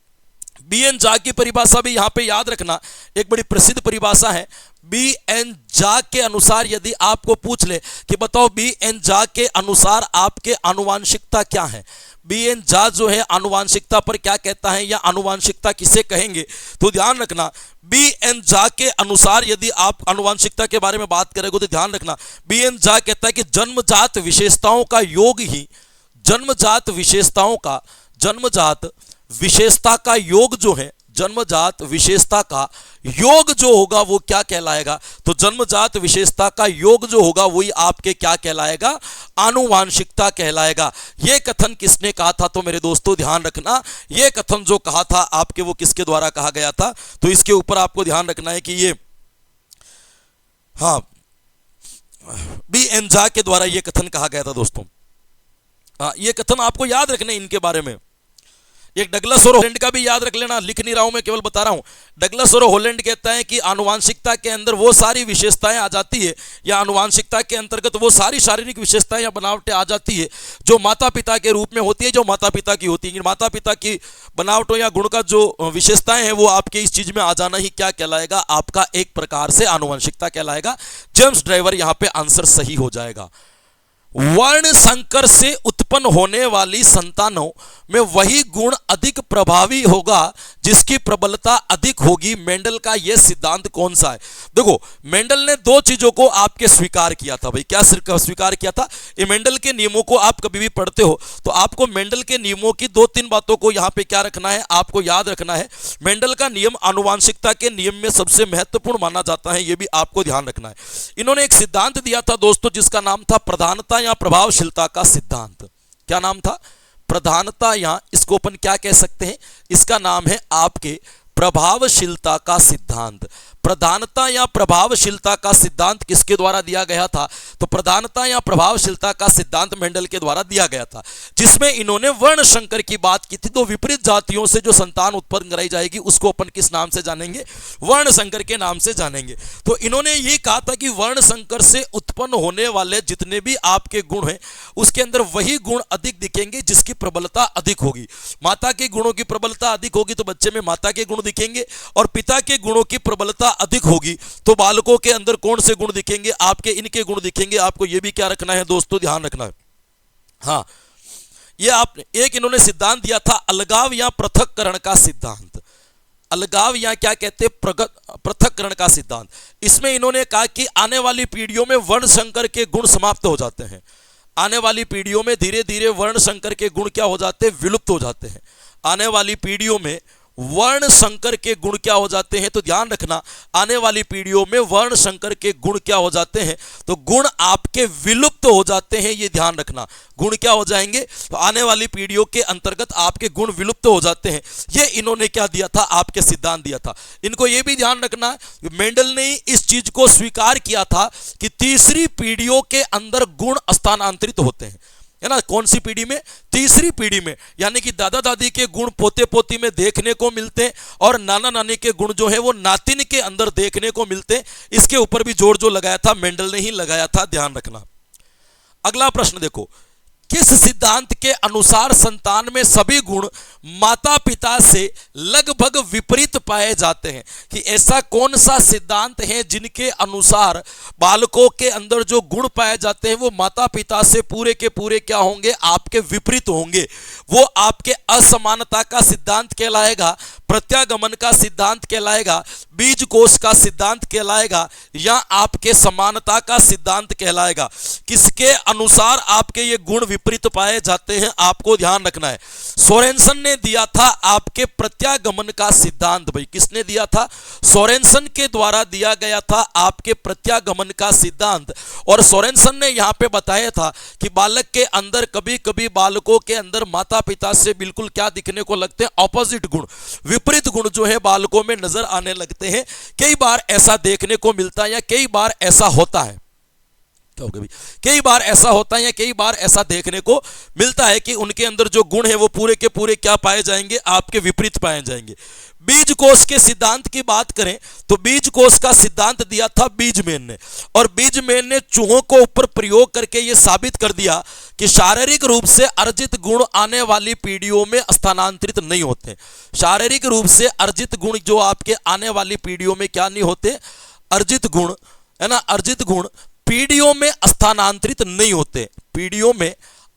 बी.एन. जा की परिभाषा भी यहां पे याद रखना, एक बड़ी प्रसिद्ध परिभाषा है। बी.एन. जा के अनुसार यदि आपको पूछ ले कि बताओ बी.एन. जा के अनुसार आपके आनुवांशिकता क्या है, बी.एन. जा जो है आनुवांशिकता पर क्या कहता है या आनुवांशिकता किसे कहेंगे, तो ध्यान रखना बी.एन. जा के अनुसार यदि आप आनुवांशिकता के बारे में बात करेंगे तो ध्यान रखना बी.एन. जा कहता है कि जन्मजात विशेषताओं का योग ही जन्मजात विशेषता का योग जो है, जन्मजात विशेषता का योग जो होगा वो क्या कहलाएगा? तो जन्मजात विशेषता का योग जो होगा वही आपके क्या कहलाएगा? आनुवांशिकता कहलाएगा। यह कथन किसने कहा था? तो मेरे दोस्तों ध्यान रखना, यह कथन जो कहा था आपके वो किसके द्वारा कहा गया था? तो इसके ऊपर आपको ध्यान रखना है कि ये हाँ बी एन झा के द्वारा यह कथन कहा गया था दोस्तों। यह कथन आपको याद रखने इनके बारे में। एक डगलस और हॉलैंड का भी याद रख लेना, लिख नहीं रहा हूं मैं, केवल बता रहा हूं। डगलस और हॉलैंड कहता है कि आनुवांशिकता के अंदर वो सारी विशेषताएं आ जाती है, या आनुवांशिकता के अंतर्गत वो सारी शारीरिक विशेषताएं या बनावटें आ जाती है जो माता पिता के रूप में होती है, जो माता पिता की होती है। माता पिता की बनावटों या गुण का जो विशेषताएं हैं वो आपके इस चीज में आ जाना ही क्या कहलाएगा? आपका एक प्रकार से आनुवंशिकता कहलाएगा। जेम्स ड्राइवर यहां पर आंसर सही हो जाएगा। वर्ण संकर से उत्पन्न होने वाली संतानों में वही गुण अधिक प्रभावी होगा जिसकी प्रबलता अधिक होगी। मेंडल का यह सिद्धांत कौन सा है? देखो, मेंडल ने दो चीजों को आपके स्वीकार किया था भाई। क्या स्वीकार किया था? ये मेंडल के नियमों को आप कभी भी पढ़ते हो तो आपको मेंडल के नियमों की दो तीन बातों को यहां पे क्या रखना है? आपको याद रखना है। मेंडल का नियम आनुवांशिकता के नियम में सबसे महत्वपूर्ण माना जाता है, यह भी आपको ध्यान रखना है। इन्होंने एक सिद्धांत दिया था दोस्तों जिसका नाम था प्रधानता या प्रभावशीलता का सिद्धांत। क्या नाम था? प्रधानता, या इसको अपन क्या कह सकते हैं? इसका नाम है आपके प्रभावशीलता का सिद्धांत। प्रधानता या प्रभावशीलता का सिद्धांत किसके द्वारा दिया गया था? तो प्रधानता या प्रभावशीलता का सिद्धांत मेंडल के द्वारा दिया गया था, जिसमें इन्होंने वर्ण संकर की बात की थी। तो विपरीत जातियों से जो संतान उत्पन्न कराई जाएगी उसको अपन किस नाम से जानेंगे? वर्ण संकर के नाम से जानेंगे। तो इन्होंने ये कहा था कि वर्ण संकर से उत्पन्न होने वाले जितने भी आपके गुण हैं उसके अंदर वही गुण अधिक दिखेंगे जिसकी प्रबलता अधिक होगी। माता के गुणों की प्रबलता अधिक होगी तो बच्चे में माता के गुण दिखेंगे, और पिता के गुणों की प्रबलता अधिक होगी तो बालकों के अंदर कौन से गुण दिखेंगे? आपके इनके गुण दिखेंगे। आपको यह भी क्या रखना है दोस्तों? ध्यान रखना है। हाँ, ये आपने एक इन्होंने सिद्धांत दिया था अलगाव या पृथक्करण का सिद्धांत। अलगाव या क्या कहते हैं? पृथक्करण का सिद्धांत। इसमें इन्होंने कहा कि आने वाली पीढ़ियों में वर्ण संकर के गुण समाप्त हो जाते हैं। आने वाली पीढ़ियों में धीरे धीरे वर्ण संकर के गुण क्या हो जाते हैं? विलुप्त हो जाते हैं। आने वाली पीढ़ियों में वर्ण संकर के गुण क्या हो जाते हैं? तो ध्यान रखना, आने वाली पीढ़ियों में वर्ण संकर के गुण क्या हो जाते हैं? तो गुण आपके विलुप्त हो जाते हैं। ये ध्यान रखना, गुण क्या हो जाएंगे? तो आने वाली पीढ़ियों के अंतर्गत आपके गुण विलुप्त हो जाते हैं। ये इन्होंने क्या दिया था? आपके सिद्धांत दिया था। इनको ये भी ध्यान रखना, मेंडल ने इस चीज को स्वीकार किया था कि तीसरी पीढ़ियों के अंदर गुण स्थानांतरित होते हैं, है ना? कौन सी पीढ़ी में? तीसरी पीढ़ी में। यानी कि दादा दादी के गुण पोते पोती में देखने को मिलते हैं और नाना नानी के गुण जो है वो नातिन के अंदर देखने को मिलते हैं। इसके ऊपर भी जोर जो लगाया था मेंडल ने ही लगाया था, ध्यान रखना। अगला प्रश्न देखो, किस सिद्धांत के अनुसार संतान में सभी गुण माता पिता से लगभग विपरीत पाए जाते हैं? कि ऐसा कौन सा सिद्धांत है जिनके अनुसार बालकों के अंदर जो गुण पाए जाते हैं वो माता पिता से पूरे के पूरे क्या होंगे? आपके विपरीत होंगे। वो आपके असमानता का सिद्धांत कहलाएगा, प्रत्यागमन का सिद्धांत कहलाएगा, बीज कोष का सिद्धांत कहलाएगा, या आपके समानता का सिद्धांत कहलाएगा? किसके अनुसार आपके ये गुण विपरीत पाए जाते हैं? आपको ध्यान रखना है। सोरेनसन ने दिया था आपके प्रत्यागमन का सिद्धांत। भाई किसने दिया था? सोरेनसन के द्वारा दिया गया था आपके प्रत्यागमन का सिद्धांत। और सोरेनसन ने यहां पे बताया था कि बालक के अंदर कभी कभी बालकों के अंदर माता पिता से बिल्कुल क्या दिखने को लगते हैं? ऑपोजिट गुण, विपरीत गुण जो है बालकों में नजर आने लगते हैं। कई बार ऐसा देखने को मिलता है या कई बार ऐसा होता है, कई बार ऐसा होता है या कई बार ऐसा देखने को मिलता है कि उनके अंदर जो गुण है वो पूरे के पूरे क्या पाए जाएंगे? आपके विपरीत पाए जाएंगे। बीज कोष के सिद्धांत की बात करें तो बीज कोष का सिद्धांत दिया था बीजमैन ने, और बीजमैन ने चूहों को ऊपर प्रयोग करके यह साबित कर दिया कि शारीरिक रूप से अर्जित गुण आने वाली पीढ़ियों में स्थानांतरित नहीं होते। शारीरिक रूप से अर्जित गुण जो आपके आने वाली पीढ़ियों में क्या नहीं होते? अर्जित गुण, है ना? अर्जित गुण पीढ़ियों में स्थानांतरित नहीं होते, पीढ़ियों में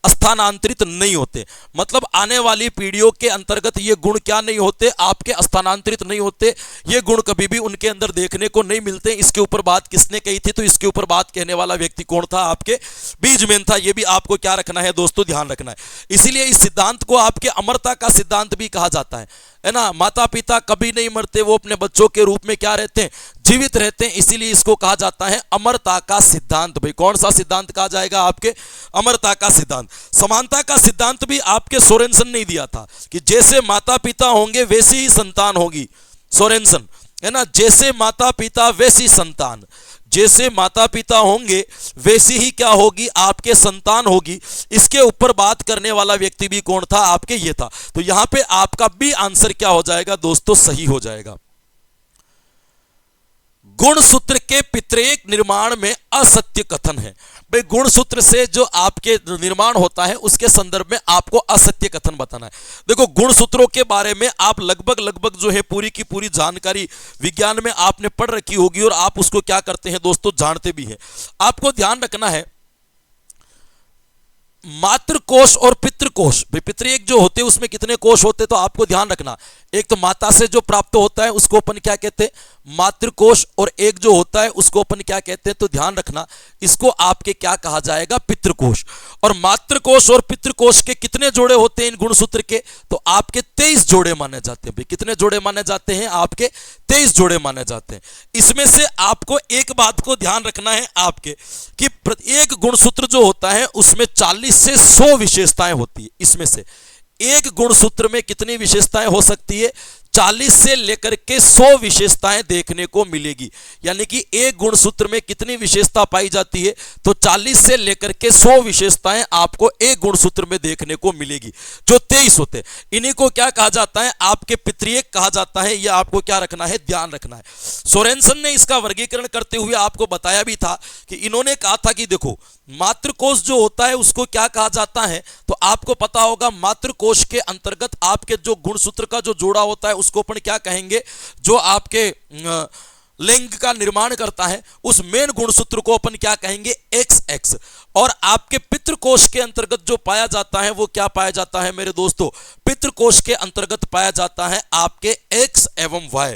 स्थानांतरित नहीं होते। मतलब आने वाली पीढ़ियों के अंतर्गत ये गुण क्या नहीं होते, आपके स्थानांतरित नहीं होते। ये गुण कभी भी उनके अंदर देखने को नहीं मिलते। इसके ऊपर बात किसने कही थी? तो इसके ऊपर बात कहने वाला व्यक्ति कौन था? आपके बीजमैन था। ये भी आपको क्या रखना है दोस्तों, ध्यान रखना है। इसीलिए इस सिद्धांत को आपके अमरता का सिद्धांत भी कहा जाता है ना। माता पिता कभी नहीं मरते, वो अपने बच्चों के रूप में क्या रहते हैं, जीवित रहते हैं। इसीलिए इसको कहा जाता है अमरता का सिद्धांत। भाई कौन सा सिद्धांत कहा जाएगा? आपके अमरता का सिद्धांत। समानता का सिद्धांत भी आपके सोरेनसन ने दिया था कि जैसे माता पिता होंगे वैसी ही संतान होगी। सोरेनसन है ना, जैसे माता पिता वैसी संतान, जैसे माता पिता होंगे वैसी ही क्या होगी, आपके संतान होगी। इसके ऊपर बात करने वाला व्यक्ति भी कौन था? आपके ये था। तो यहां पे आपका भी आंसर क्या हो जाएगा दोस्तों, सही हो जाएगा। गुणसूत्र के पितरेक निर्माण में असत्य कथन है। भाई गुणसूत्र से जो आपके निर्माण होता है उसके संदर्भ में आपको असत्य कथन बताना है। देखो गुणसूत्रों के बारे में आप लगभग जो है पूरी की पूरी जानकारी विज्ञान में आपने पढ़ रखी होगी और आप उसको क्या करते हैं दोस्तों, जानते भी हैं। आपको ध्यान रखना है मातृकोश और पितृकोश। भाई पितृएक जो होते हैं उसमें कितने कोश होते हैं? तो आपको ध्यान रखना, एक तो माता से जो प्राप्त होता है उसको अपन क्या कहते हैं, मातृकोश, और एक जो होता है उसको अपन क्या कहते हैं? तो ध्यान रखना, इसको आपके क्या कहा जाएगा, पितृकोश। और मातृकोश और पितृकोश के कितने जोड़े होते हैं इन गुणसूत्र के? तो आपके 23 जोड़े माने जाते हैं। भाई कितने जोड़े माने जाते हैं? आपके 23 जोड़े माने जाते हैं। इसमें से आपको एक बात को ध्यान रखना है आपके कि प्रत्येक गुणसूत्र जो होता है उसमें 40 से 100 विशेषताएं होती है। इसमें से एक गुणसूत्र में कितनी विशेषताएं हो सकती है? 40 से लेकर के 100 विशेषताएं देखने को मिलेगी। यानी कि एक गुणसूत्र में कितनी विशेषता पाई जाती है? तो 40 से लेकर के 100 विशेषताएं आपको एक गुणसूत्र में देखने को मिलेगी, जो 23 होते हैं। इन्हीं को क्या कहा जाता है? आपके पितृएक कहा जाता है। यह आपको क्या रखना है, ध्यान रखना है। सोरेनसन ने इसका वर्गीकरण करते हुए आपको बताया भी था कि इन्होंने कहा था कि देखो मातृकोश जो होता है उसको क्या कहा जाता है? तो आपको पता होगा मातृकोश के अंतर्गत आपके जो गुणसूत्र का जो जोड़ा होता है उसको अपन क्या कहेंगे? जो आपके लिंग का निर्माण करता है उस मेन गुणसूत्र को अपन क्या कहेंगे? XX। और आपके पितृकोश के अंतर्गत जो पाया जाता है वो क्या पाया जाता है मेरे दोस्तों? पितृकोश के अंतर्गत पाया जाता है आपके X एवं Y।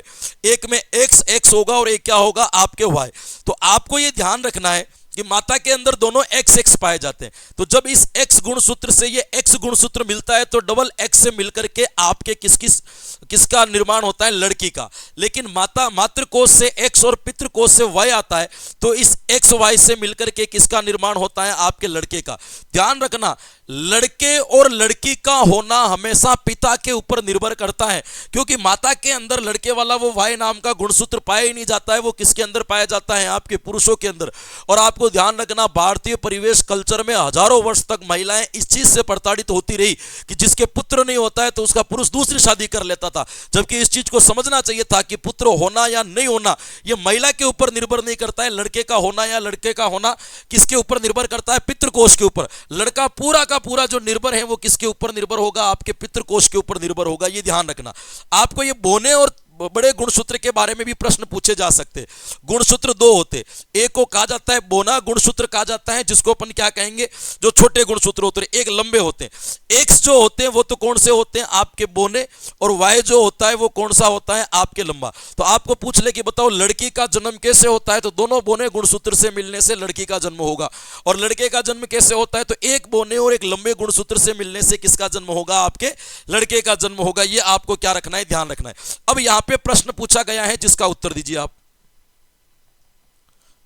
एक में XX होगा और एक क्या होगा? आपके Y। तो आपको ये ध्यान रखना है कि माता के अंदर दोनों XX पाए जाते हैं। तो जब इस X गुणसूत्र से ये X गुणसूत्र मिलता है तो डबल X से मिलकर के आपके किसका निर्माण होता है? लड़की का। लेकिन मातृकोश से X और पितृकोश से Y आता है तो इस XY से मिलकर के किसका निर्माण होता है? आपके लड़के का। ध्यान रखना, लड़के और लड़की का होना हमेशा पिता के ऊपर निर्भर करता है, क्योंकि माता के अंदर लड़के वाला वो Y नाम का गुणसूत्र पाया ही नहीं जाता है। वो किसके अंदर पाया जाता है? आपके पुरुषों के अंदर। और आपको ध्यान रखना, भारतीय परिवेश कल्चर में हजारों वर्ष तक महिलाएं इस चीज से प्रताड़ित होती रही कि जिसके पुत्र नहीं होता है तो उसका पुरुष दूसरी शादी कर लेता था। जबकि इस चीज को समझना चाहिए था कि पुत्र होना या नहीं होना यह महिला के ऊपर निर्भर नहीं करता है। लड़के का होना या लड़के का होना किसके ऊपर निर्भर करता है? पितृकोश के ऊपर। लड़का पूरा का पूरा जो निर्भर है वो किसके ऊपर निर्भर होगा? आपके पितृकोश के ऊपर निर्भर होगा। ये ध्यान रखना। आपको ये बोने और बड़े गुणसूत्र के बारे में भी प्रश्न पूछे जा सकते हैं। गुणसूत्र दो होते, एक को कहा जाता है बोना गुणसूत्र कहा जाता है, जिसको अपन क्या कहेंगे? जो छोटे गुणसूत्र होते हैं। एक लंबे होते हैं। एक्स जो होते हैं वो तो कौन से होते हैं? आपके बोने। और वाई जो होता है वो कौन सा होता है? आपके लंबा। तो आपको पूछ ले कि बताओ लड़की का जन्म कैसे होता है? तो दोनों बोने गुणसूत्र से मिलने से लड़की का जन्म होगा। और लड़के का जन्म कैसे होता है? तो एक बोने और एक लंबे गुणसूत्र से मिलने से किसका जन्म होगा? आपके लड़के का जन्म होगा। ये आपको क्या रखना है? ध्यान रखना है। अब यहां पे प्रश्न पूछा गया है जिसका उत्तर दीजिए आप।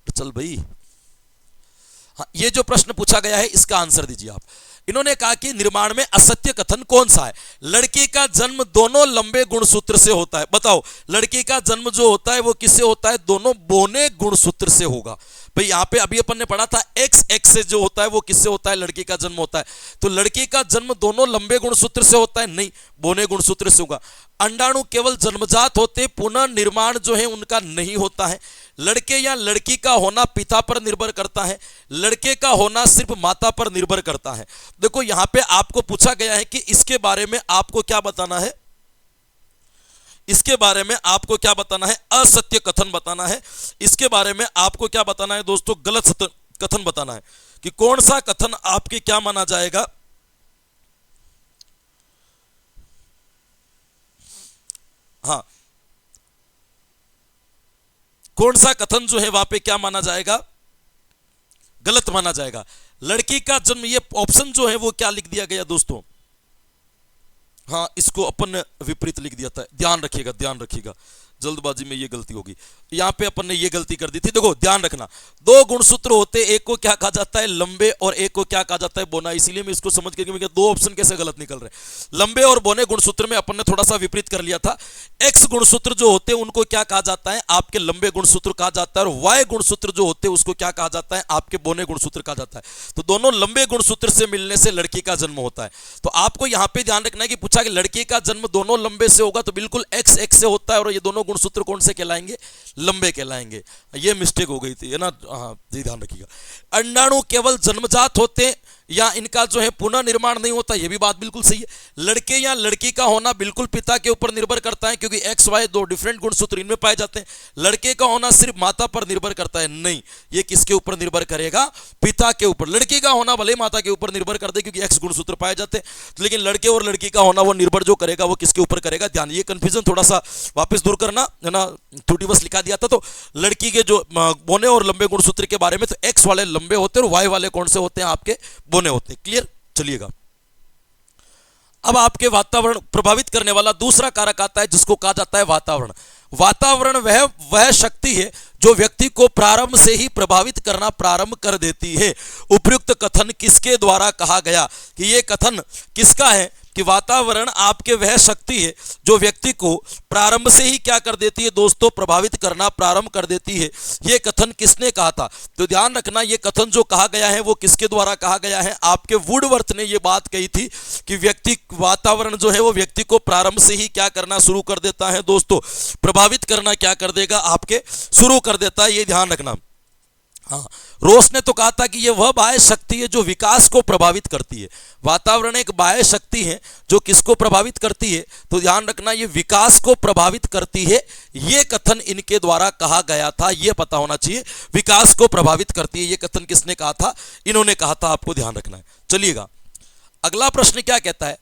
चल भाई, हाँ, ये जो प्रश्न पूछा गया है इसका आंसर दीजिए आप। इन्होंने कहा कि निर्माण में असत्य कथन कौन सा है? लड़की का जन्म दोनों लंबे गुणसूत्र से होता है। बताओ लड़की का जन्म जो होता है वो किससे होता है? दोनों बोने गुणसूत्र से होगा। भाई यहां पे अभी अपन ने पढ़ा था XX से जो होता है वो किससे होता है? लड़की का जन्म होता है। तो लड़की का जन्म दोनों लंबे गुणसूत्र से होता है? नहीं, बोने गुणसूत्र से होगा। अंडाणु केवल जन्मजात होते, पुनः निर्माण जो है उनका नहीं होता है। लड़के या लड़की का होना पिता पर निर्भर करता है, लड़के का होना सिर्फ माता पर निर्भर करता है। देखो यहां पे आपको पूछा गया है कि इसके बारे में आपको क्या बताना है? इसके बारे में आपको क्या बताना है? असत्य कथन बताना है। इसके बारे में आपको क्या बताना है दोस्तों? गलत कथन बताना है। कि कौन सा कथन आपके क्या माना जाएगा? हाँ, कौन सा कथन जो है वहां पे क्या माना जाएगा, गलत माना जाएगा। लड़की का जन्म, ये ऑप्शन जो है वो क्या लिख दिया गया दोस्तों, हाँ इसको अपन ने विपरीत लिख दिया था, ध्यान रखिएगा, ध्यान रखिएगा, जल्दबाजी में ये गलती होगी, यहां पे अपन ने ये गलती कर दी थी। देखो ध्यान रखना, दो गुणसूत्र होते, एक को क्या कहा जाता है लंबे और एक को क्या कहा जाता है बोना, इसीलिए मैं इसको समझ के दो ऑप्शन कैसे गलत निकल रहे। लंबे और बोने गुणसूत्र में अपन ने थोड़ा सा विपरीत कर लिया था। एक्स गुणसूत्र जो होते हैं उनको क्या कहा जाता है, आपके लंबे गुणसूत्र कहा जाता है, और वाई गुणसूत्र जो होते हैं उसको क्या कहा जाता है, आपके बोने गुणसूत्र कहा जाता है। तो दोनों लंबे गुणसूत्र से मिलने से लड़की का जन्म होता है। तो आपको यहां पर ध्यान रखना है कि पूछा कि लड़की का जन्म दोनों लंबे से होगा, तो बिल्कुल एक्स एक्स से होता है, और ये दोनों गुणसूत्र कौन से कहलाएंगे, लंबे कहलाएंगे। ये मिस्टेक हो गई थी, है ना, हाँ ध्यान रखिएगा। अंडाणु केवल जन्मजात होते या इनका जो है पुनः निर्माण नहीं होता, यह भी बात बिल्कुल सही है। लड़के या लड़की का होना बिल्कुल पिता के ऊपर निर्भर करता है, क्योंकि एक्स वाई दो डिफरेंट गुणसूत्र इनमें पाए जाते हैं। लड़के का होना सिर्फ माता पर निर्भर करता है, नहीं, ये किसके ऊपर निर्भर करेगा, पिता के ऊपर। लड़की का होना भले माता के ऊपर निर्भर करते क्योंकि एक्स गुणसूत्र पाए जाते हैं, लेकिन लड़के और लड़की का होना वो निर्भर जो करेगा वो किसके ऊपर करेगा, ध्यान, ये कंफ्यूजन थोड़ा सा वापस दूर करना, है ना, त्रुटि बस लिखा दिया था। तो लड़की के जो बोने और लंबे गुणसूत्र के बारे में, तो एक्स वाले लंबे होते हैं और वाई वाले कौन से होते हैं, आपके बोने होते हैं। क्लियर, चलिएगा। अब आपके वातावरण प्रभावित करने वाला दूसरा कारक आता है जिसको कहा जाता है वातावरण। वातावरण वह शक्ति है जो व्यक्ति को प्रारंभ से ही प्रभावित करना प्रारंभ कर देती है। उपयुक्त कथन किसके द्वारा कहा गया, कि यह कथन किसका है, कि वातावरण आपके वह शक्ति है जो व्यक्ति को प्रारंभ से ही क्या कर देती है दोस्तों, प्रभावित करना प्रारंभ कर देती है। यह कथन किसने कहा था, तो ध्यान रखना, यह कथन जो कहा गया है वो किसके द्वारा कहा गया है, आपके वुडवर्थ ने यह बात कही थी कि व्यक्ति वातावरण जो है वो व्यक्ति को प्रारंभ से ही क्या करना शुरू कर देता है दोस्तों, प्रभावित करना क्या कर देगा, आपके शुरू कर देता है, ये ध्यान रखना। हाँ, रोस ने तो कहा था कि यह वह बाह्य शक्ति है जो विकास को प्रभावित करती है। वातावरण एक बाह्य शक्ति है जो किसको प्रभावित करती है, तो ध्यान रखना ये विकास को प्रभावित करती है। यह कथन इनके द्वारा कहा गया था, यह पता होना चाहिए, विकास को प्रभावित करती है, यह कथन किसने कहा था, इन्होंने कहा था, आपको ध्यान रखना है। चलिएगा, अगला प्रश्न क्या कहता है,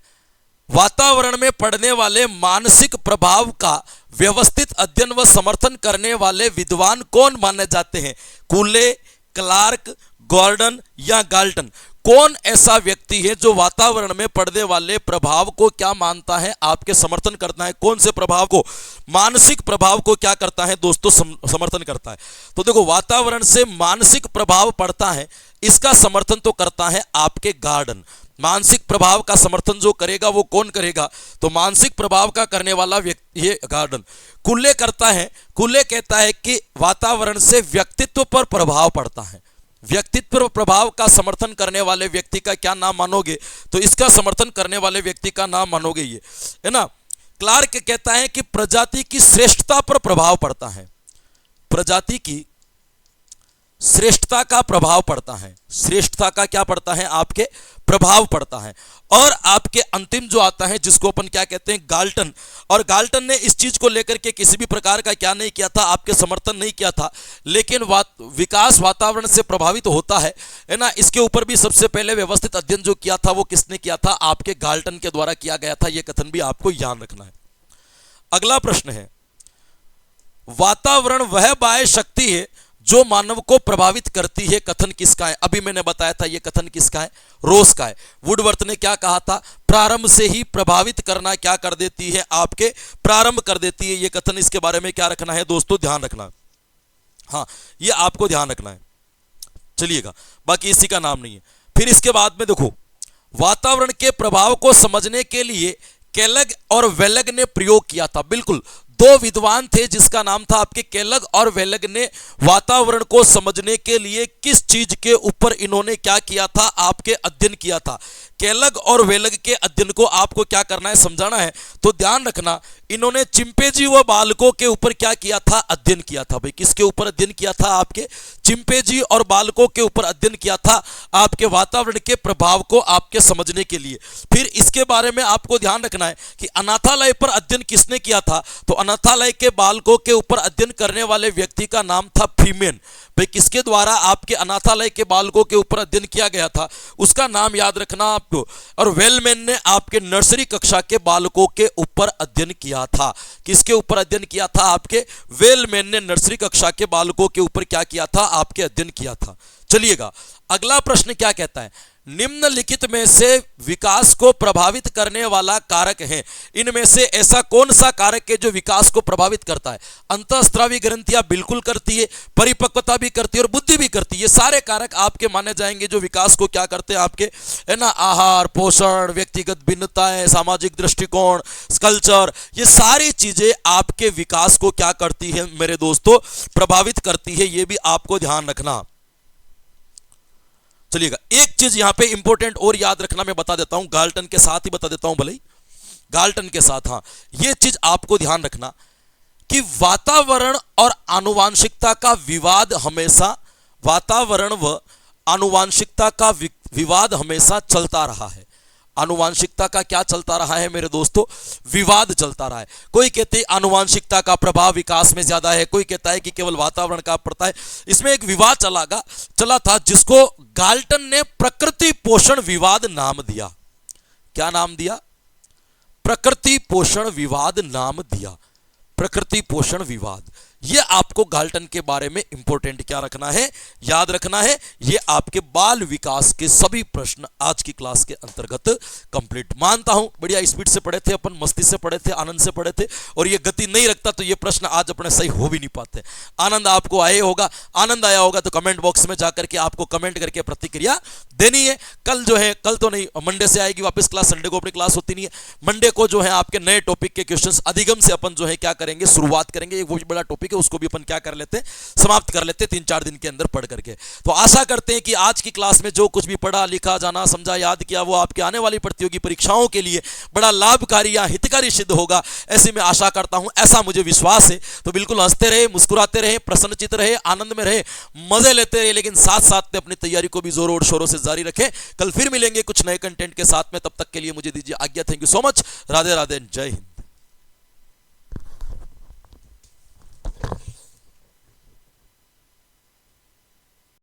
वातावरण में पड़ने वाले मानसिक प्रभाव का व्यवस्थित अध्ययन व समर्थन करने वाले विद्वान कौन माने जाते हैं, कूले, क्लार्क, गॉर्डन या गाल्टन। कौन ऐसा व्यक्ति है जो वातावरण में पड़ने वाले प्रभाव को क्या मानता है, आपके समर्थन करता है, कौन से प्रभाव को, मानसिक प्रभाव को क्या करता है दोस्तों, समर्थन करता है। तो देखो, वातावरण से मानसिक प्रभाव पड़ता है, इसका समर्थन तो करता है आपके गार्डन। मानसिक प्रभाव का समर्थन जो करेगा वो कौन करेगा, तो मानसिक प्रभाव का करने वाला व्यक्ति, ये गार्डन। कुल्ले करता है, कुल्ले कहता है कि वातावरण से व्यक्तित्व पर प्रभाव पड़ता है। व्यक्तित्व प्रभाव का समर्थन करने वाले व्यक्ति का क्या नाम मानोगे, तो इसका समर्थन करने वाले व्यक्ति का नाम मानोगे, ये है ना। क्लार्क कहता है कि प्रजाति की श्रेष्ठता पर प्रभाव पड़ता है, प्रजाति की श्रेष्ठता का प्रभाव पड़ता है, श्रेष्ठता का क्या पड़ता है, आपके प्रभाव पड़ता है। और आपके अंतिम जो आता है जिसको अपन क्या कहते हैं, गाल्टन। और गाल्टन ने इस चीज को लेकर के किसी भी प्रकार का क्या नहीं किया था, आपके समर्थन नहीं किया था, लेकिन विकास वातावरण से प्रभावित होता है ना, इसके ऊपर भी सबसे पहले व्यवस्थित अध्ययन जो किया था वो किसने किया था, आपके गाल्टन के द्वारा किया गया था। यह कथन भी आपको याद रखना है। अगला प्रश्न है, वातावरण वह बाह्य शक्ति है जो मानव को प्रभावित करती है, कथन किसका है, अभी मैंने बताया था यह कथन किसका है, रोस का है। वुडवर्थ ने क्या कहा था, प्रारंभ से ही प्रभावित करना क्या कर देती है, आपके प्रारंभ कर देती है, यह कथन, इसके बारे में क्या रखना है दोस्तों, ध्यान रखना। हाँ, यह आपको ध्यान रखना है। चलिएगा, बाकी इसी का नाम नहीं है। फिर इसके बाद में देखो, वातावरण के प्रभाव को समझने के लिए केलग और वेलग ने प्रयोग किया था। बिल्कुल, दो विद्वान थे जिसका नाम था आपके केलग और वेलग ने वातावरण को समझने के लिए किस चीज के ऊपर इन्होंने क्या किया था, आपके अध्ययन किया था। केलग और वेलग के अध्ययन को आपको क्या करना है, समझाना है। तो ध्यान रखना, इन्होंने चिंपैंजी व बालकों के ऊपर क्या किया था, अध्ययन किया था। भाई किसके ऊपर अध्ययन किया था, आपके चिंपैंजी और बालकों के ऊपर अध्ययन किया था, आपके वातावरण के प्रभाव को आपके समझने के लिए। फिर इसके बारे में आपको ध्यान रखना है कि अनाथालय पर अध्ययन किसने किया था, तो अनाथालय के बालकों के ऊपर अध्ययन करने वाले व्यक्ति का नाम था फ्रीमेन। भाई किसके द्वारा आपके अनाथालय के बालकों के ऊपर अध्ययन किया गया था, उसका नाम याद रखना आपको। और वेलमैन ने आपके नर्सरी कक्षा के बालकों के ऊपर अध्ययन किया था। किसके ऊपर अध्ययन किया था? आपके वेलमैन ने नर्सरी कक्षा के बालकों के ऊपर क्या किया था? आपके अध्ययन किया था। चलिएगा, अगला प्रश्न क्या कहता है? निम्नलिखित में से विकास को प्रभावित करने वाला कारक है, इनमें से ऐसा कौन सा कारक है जो विकास को प्रभावित करता है? अंतःस्रावी ग्रंथियां बिल्कुल करती है, परिपक्वता भी करती है और बुद्धि भी करती है। ये सारे कारक आपके माने जाएंगे जो विकास को क्या करते हैं आपके, है ना। आहार, पोषण, व्यक्तिगत भिन्नताएं, सामाजिक दृष्टिकोण, कल्चर, ये सारी चीजें आपके विकास को क्या करती है मेरे दोस्तों? प्रभावित करती है। ये भी आपको ध्यान रखना। चलिएगा, एक चीज यहां पे इंपॉर्टेंट और याद रखना, मैं बता देता हूं, गाल्टन के साथ ही बता देता हूं, भले ही गाल्टन के साथ। हाँ, ये चीज आपको ध्यान रखना कि वातावरण और आनुवांशिकता का विवाद हमेशा, वातावरण व आनुवांशिकता का विवाद हमेशा चलता रहा है। आनुवांशिकता का क्या चलता रहा है मेरे दोस्तों? विवाद चलता रहा है। कोई कहते हैं आनुवांशिकता का प्रभाव विकास में ज्यादा है, कोई कहता है कि केवल वातावरण का पड़ता है। इसमें एक विवाद चला था जिसको गाल्टन ने प्रकृति पोषण विवाद नाम दिया। क्या नाम दिया? प्रकृति पोषण विवाद नाम दिया। प्रकृति पोषण विवाद, ये आपको गाल्टन के बारे में इंपॉर्टेंट क्या रखना है, याद रखना है। ये आपके बाल विकास के सभी प्रश्न आज की क्लास के अंतर्गत कंप्लीट। मानता हूं बढ़िया स्पीड से पढ़े थे अपन, मस्ती से पढ़े थे, आनंद से पढ़े थे, और ये गति नहीं रखता तो ये प्रश्न आज अपने सही हो भी नहीं पाते। आनंद आपको आए होगा, आनंद आया होगा तो कमेंट बॉक्स में जाकर के आपको कमेंट करके प्रतिक्रिया देनी है। कल जो है, कल तो नहीं, मंडे से आएगी वापस क्लास, संडे को अपनी क्लास होती नहीं है। मंडे को जो है आपके नए टॉपिक के क्वेश्चंस अधिगम से अपन जो है क्या करेंगे, शुरुआत करेंगे। एक बहुत बड़ा टॉपिक है, उसको भी अपन क्या कर लेते हैं, समाप्त कर लेते हैं 3-4 दिन के अंदर पढ़ करके। तो आशा करते हैं कि आज की क्लास में जो कुछ भी पढ़ा, लिखा, जाना, समझा, याद किया, वो आपके आने वाली प्रतियोगी परीक्षाओं के लिए बड़ा लाभकारी या हितकारी सिद्ध होगा, ऐसी मैं आशा करता हूं, ऐसा मुझे विश्वास है। तो बिल्कुल हंसते रहे, मुस्कुराते रहे, प्रसन्नचित्त रहे, आनंद में रहे, मजे लेते रहे, लेकिन साथ साथ में अपनी तैयारी को भी जोरों और शोरों से जारी रखें। कल फिर मिलेंगे कुछ नए कंटेंट के साथ में, तब तक के लिए मुझे दीजिए आज्ञा। Thank you so much. Radhe Radhe, जय हिंद।